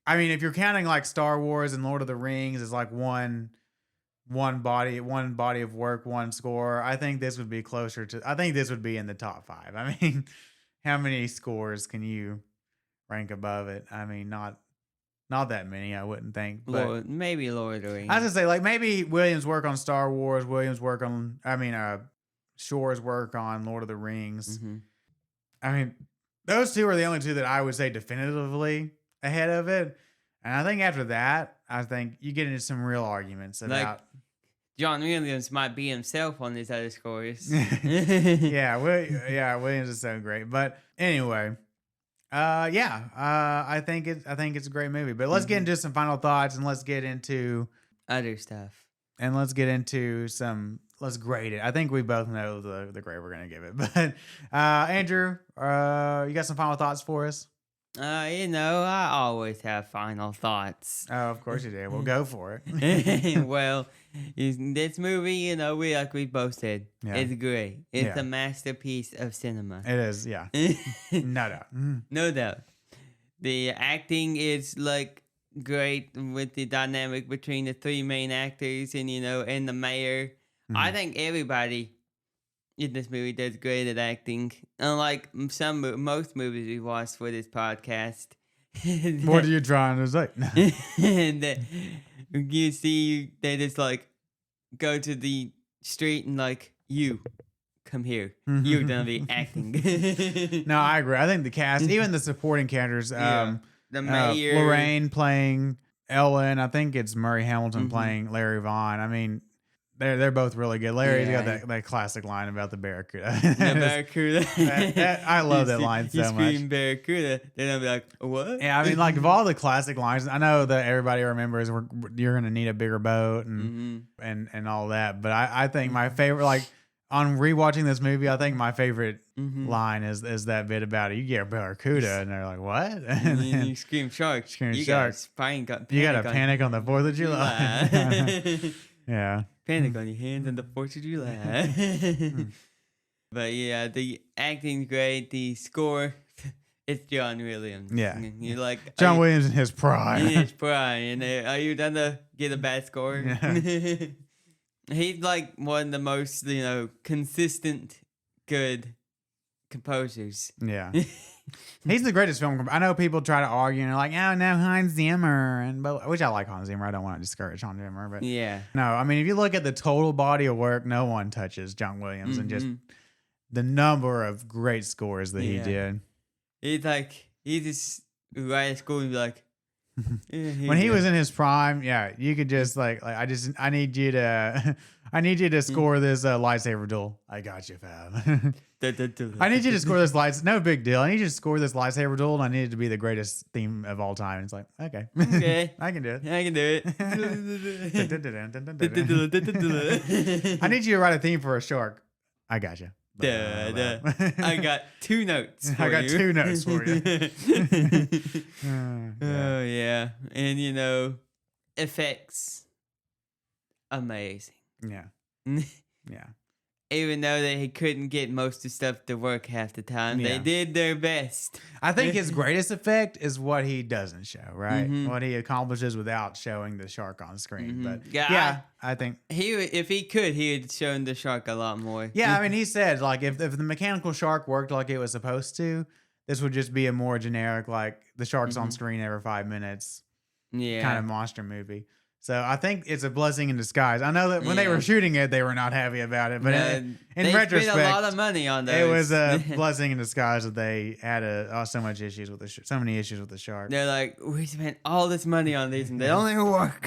I mean, if you're counting like Star Wars and Lord of the Rings as like one body of work, one score, I think this would be closer to. I think this would be in the top 5. I mean, how many scores can you rank above it? I mean, not that many, I wouldn't think. But maybe Lord of the Rings. I was gonna say like maybe Williams' work on Star Wars, Shore's work on Lord of the Rings. I mean, those 2 are the only 2 that I would say definitively ahead of it. And I think after that, I think you get into some real arguments about. Like John Williams might be himself on these other scores. Williams is so great. But anyway, I think it's a great movie. But let's get into some final thoughts, and let's get into Other stuff. And let's get into let's grade it. I think we both know the grade we're gonna give it. But Andrew, you got some final thoughts for us? I always have final thoughts. Oh, of course you did. We'll go for it. Well, this movie, we both said, it's great. It's a masterpiece of cinema. It is, yeah. No doubt. No doubt. The acting is great with the dynamic between the three main actors and the mayor. I think everybody in this movie does great at acting. Unlike most movies we watched for this podcast. What are you trying to say? And you see they just go to the street and you come here. You're gonna be acting. No, I agree. I think the cast, even the supporting characters, the mayor, Lorraine playing Ellen. I think it's Murray Hamilton playing Larry Vaughn. I mean, they're both really good. Larry's got that classic line about the barracuda. The barracuda. I love that line so much. You scream barracuda, then I'll be like, what? Yeah, I mean, of all the classic lines, I know that everybody remembers you're going to need a bigger boat and all that. But I think my favorite, on rewatching this movie, I think my favorite line is that bit about it. You get a barracuda, and they're like, what? And then you scream shark. You got a panic on the 4th of July. Yeah. Panic on your hands on the 4th of July. But yeah, the acting's great. The score, it's John Williams. Yeah. You're John Williams in his prime. In his prime. And are you done to get a bad score? Yeah. He's one of the most, consistent, good composers. Yeah. He's the greatest film. I know people try to argue and they're like, oh, no, Hans Zimmer. Which I like Hans Zimmer. I don't want to discourage Hans Zimmer. But yeah. No, I mean, if you look at the total body of work, no one touches John Williams and just the number of great scores that he did. He just right at school and be like, when he was in his prime, you could just I need you to score this lightsaber duel. I got you, fam. I need you to score this no big deal. I need you to score this lightsaber duel, and I need it to be the greatest theme of all time. And it's like, okay, I can do it. I can do it. I need you to write a theme for a shark. I got you. I got 2 notes for you. I got 2 notes for you. Oh, yeah. And, effects. Amazing. Yeah. Yeah. Even though they couldn't get most of the stuff to work half the time, they did their best. I think his greatest effect is what he doesn't show, right? What he accomplishes without showing the shark on screen. But I think if he could, he would shown the shark a lot more. Yeah, I mean, he said if the mechanical shark worked like it was supposed to, this would just be a more generic the shark's on screen every 5 minutes, kind of monster movie. So I think it's a blessing in disguise. I know that when they were shooting it, they were not happy about it, but in retrospect, they spent a lot of money on those. It was a blessing in disguise that they had so many issues with the shark. They're like, we spent all this money on these, and they don't even work.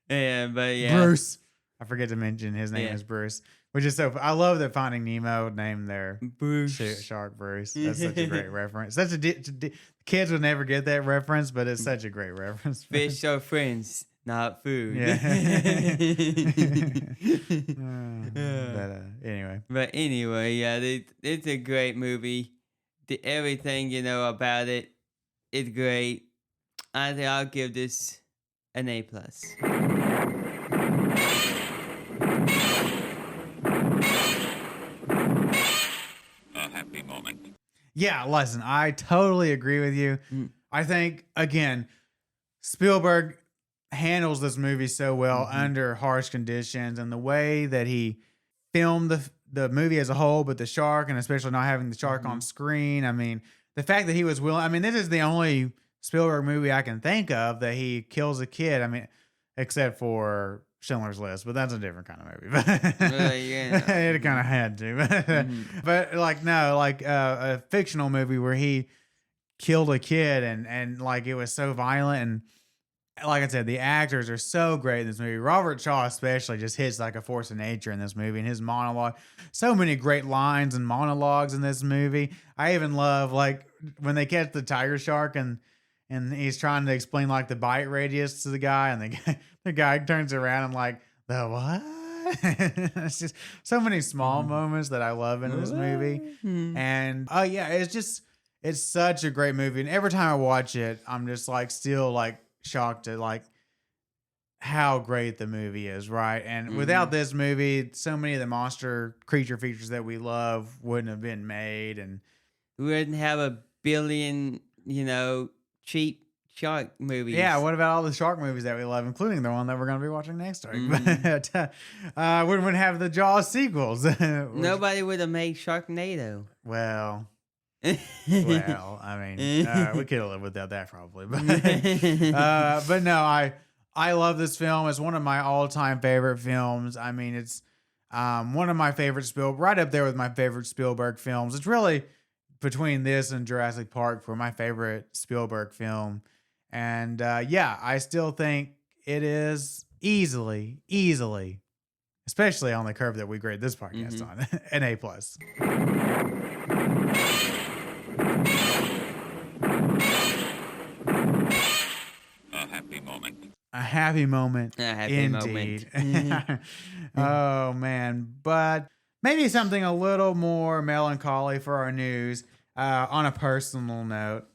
Bruce. I forget to mention his name is Bruce, which is so. I love that Finding Nemo named their shark Bruce. That's such a great reference. Kids would never get that reference, but it's such a great reference. Fish are friends, not food. Yeah. But anyway, it's a great movie. Everything about it is great. I think I'll give this an A+. A happy moment. Yeah, listen, I totally agree with you. I think, again, Spielberg handles this movie so well under harsh conditions, and the way that he filmed the movie as a whole, but the shark, and especially not having the shark on screen. I mean, the fact that he was willing, this is the only Spielberg movie I can think of that he kills a kid. Except for Schindler's List, but that's a different kind of movie. It kind of had to. But a fictional movie where he killed a kid and it was so violent, and like I said, the actors are so great in this movie. Robert Shaw especially just hits like a force of nature in this movie, and his monologue. So many great lines and monologues in this movie. I even love like when they catch the tiger shark and he's trying to explain like the bite radius to the guy, and the guy turns around and like, the what? It's just so many small moments that I love in this movie. And oh yeah, it's such a great movie. And every time I watch it, I'm just like still like shocked at like how great the movie is, right? And without this movie, so many of the monster creature features that we love wouldn't have been made. And We wouldn't have a billion, cheap shark movies. yeah, what about all the shark movies that we love, including the one that we're going to be watching next week? But we wouldn't have the Jaws sequels. Nobody would have made Sharknado. Well, I mean, we could have lived without that probably. But no, I love this film. It's one of my all-time favorite films. I mean, it's one of my favorite right up there with my favorite Spielberg films. It's really between this and Jurassic Park for my favorite Spielberg film. And yeah, I still think it is easily, especially on the curve that we grade this podcast on, an A+. A happy moment. A happy moment. A happy indeed. Oh, man. But maybe something a little more melancholy for our news on a personal note.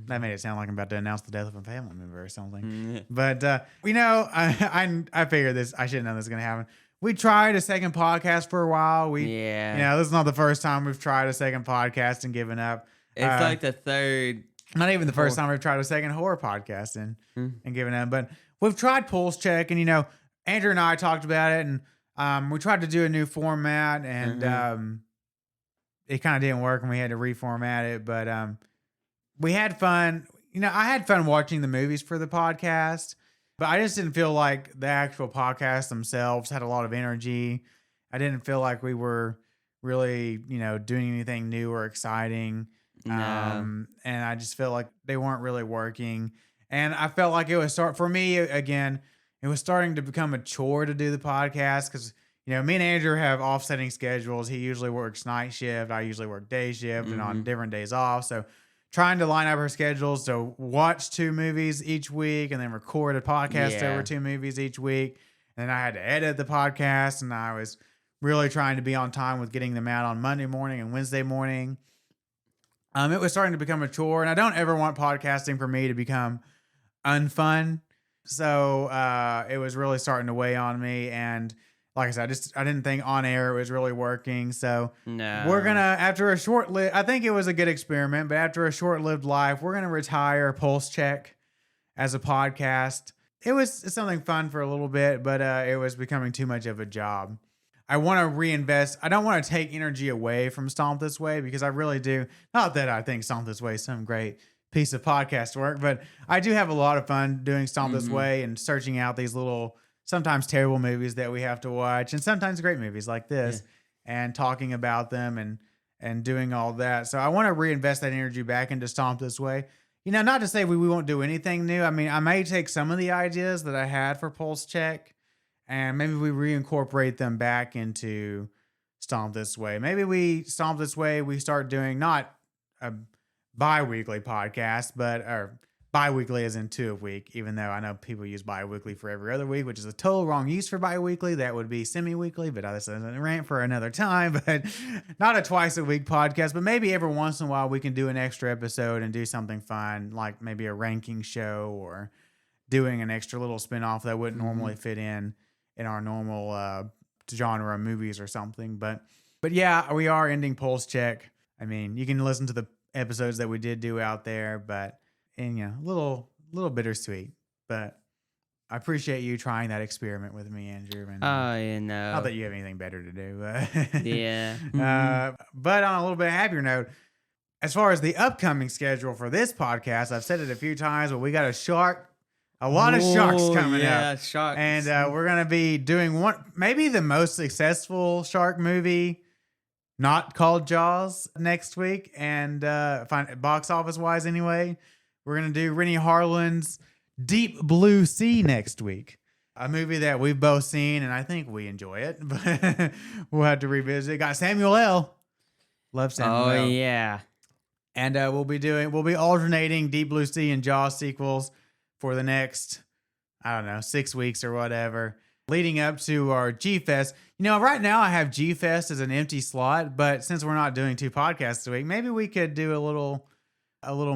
That made it sound like I'm about to announce the death of a family member or something. But, I figured this. I should have known this was going to happen. We tried a second podcast for a while. This is not the first time we've tried a second podcast and given up. It's like the third. Not even the first time we've tried a second horror podcast and given up. But we've tried Pulse Check, and Andrew and I talked about it, and we tried to do a new format, and it kind of didn't work, and we had to reformat it. But we had fun. I had fun watching the movies for the podcast, but I just didn't feel like the actual podcasts themselves had a lot of energy. I didn't feel like we were really, doing anything new or exciting. No. And I just felt like they weren't really working. And I felt like it was for me, again, it was starting to become a chore to do the podcast because, me and Andrew have offsetting schedules. He usually works night shift. I usually work day shift and on different days off. So trying to line up our schedules to watch 2 movies each week and then record a podcast over 2 movies each week. And then I had to edit the podcast, and I was really trying to be on time with getting them out on Monday morning and Wednesday morning. It was starting to become a chore, and I don't ever want podcasting for me to become unfun. So it was really starting to weigh on me. And like I said, I didn't think on air it was really working. So we're going to, after a I think it was a good experiment, but after a short-lived life, we're going to retire Pulse Check as a podcast. It's something fun for a little bit, but it was becoming too much of a job. I want to reinvest. I don't want to take energy away from Stomp This Way because I really do. Not that I think Stomp This Way is some great piece of podcast work, but I do have a lot of fun doing Stomp This Way and searching out these little, sometimes terrible movies that we have to watch and sometimes great movies like this and talking about them and doing all that. So I want to reinvest that energy back into Stomp This Way. Not to say we won't do anything new. I mean, I may take some of the ideas that I had for Pulse Check and maybe we reincorporate them back into Stomp This Way. Maybe we start doing not a bi-weekly podcast, or bi-weekly as in 2 a week, even though I know people use bi-weekly for every other week, which is a total wrong use for bi-weekly. That would be semi-weekly, but that's a rant for another time. But not a twice-a-week podcast, but maybe every once in a while we can do an extra episode and do something fun, like maybe a ranking show or doing an extra little spinoff that wouldn't normally fit in our normal genre of movies or something. But yeah, we are ending Pulse Check. I mean, you can listen to the episodes that we did do out there, but a little bittersweet. But I appreciate you trying that experiment with me, Andrew. And, not that you have anything better to do, but yeah. But on a little bit happier note, as far as the upcoming schedule for this podcast, I've said it a few times, but we got a lot of sharks coming up. Sharks. And we're going to be doing maybe the most successful shark movie not called Jaws next week. And box office wise anyway, we're going to do Rennie Harlin's Deep Blue Sea next week. A movie that we've both seen, and I think we enjoy it, but we'll have to revisit. Got Samuel L. Love Samuel L. Oh yeah. And we'll be alternating Deep Blue Sea and Jaws sequels for the next, I don't know, 6 weeks or whatever, leading up to our G-Fest. You know, right now I have G-Fest as an empty slot, but since we're not doing 2 podcasts a week, maybe we could do a little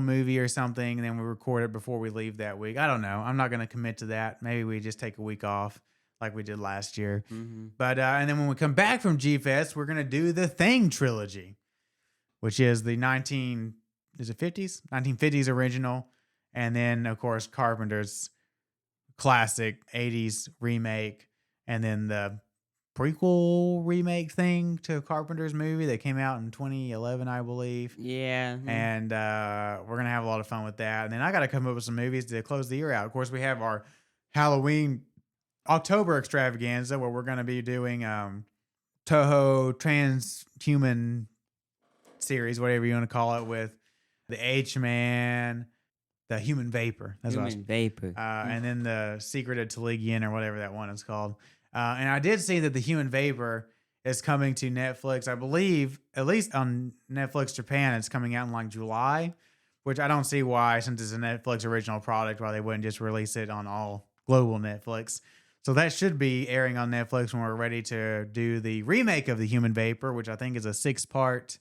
movie or something, and then we record it before we leave that week. I don't know. I'm not going to commit to that. Maybe we just take a week off like we did last year. Mm-hmm. But and then when we come back from G-Fest, we're going to do the Thing trilogy, which is the 1950s original, and then of course Carpenter's classic 80s remake, and then the prequel remake thing to Carpenter's movie that came out in 2011, I believe. Yeah. And we're gonna have a lot of fun with that. And then I got to come up with some movies to close the year out. Of course, we have our Halloween October extravaganza where we're gonna be doing Toho Transhuman series, whatever you want to call it, with the H-Man, the Human Vapor. That's Human Vapor. And then the Secret of Taligian or whatever that one is called. And I did see that the Human Vapor is coming to Netflix. I believe, at least on Netflix Japan, it's coming out in like July, which I don't see why, since it's a Netflix original product, why they wouldn't just release it on all global Netflix. So that should be airing on Netflix when we're ready to do the remake of the Human Vapor, which I think is a 6-part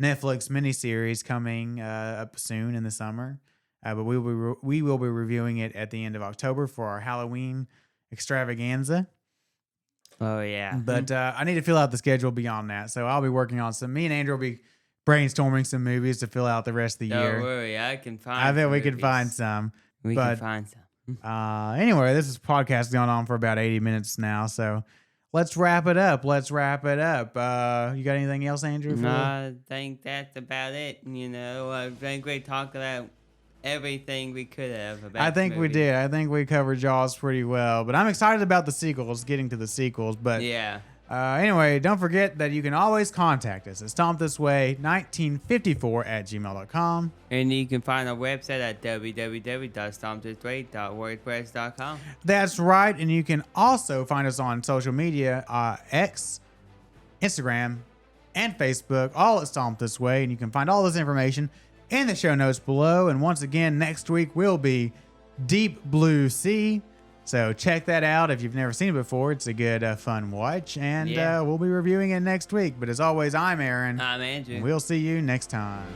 Netflix miniseries coming up soon in the summer. But we will be reviewing it at the end of October for our Halloween extravaganza. Oh yeah. But I need to fill out the schedule beyond that. So I'll be working on some. Me and Andrew will be brainstorming some movies to fill out the rest of the year. Don't worry, I can find. I bet we movies. can find some. We but, can find some. Anyway, this is podcast going on for about 80 minutes now. So let's wrap it up. You got anything else, Andrew? No, I think that's about it. You know, I think we talked about everything we could have about I think the we movie. did. I think we covered Jaws pretty well. But I'm excited about the sequels, getting to the sequels. But Yeah. Anyway, don't forget that you can always contact us at stompthisway1954@gmail.com. And you can find our website at www.stompthisway.wordpress.com. That's right. And you can also find us on social media, X, Instagram, and Facebook, all at Stomp This Way. And you can find all this information in the show notes below. And once again, next week will be Deep Blue Sea. So check that out if you've never seen it before. It's a good, fun watch. And Yeah. we'll be reviewing it next week. But as always, I'm Aaron. I'm Andrew. And we'll see you next time.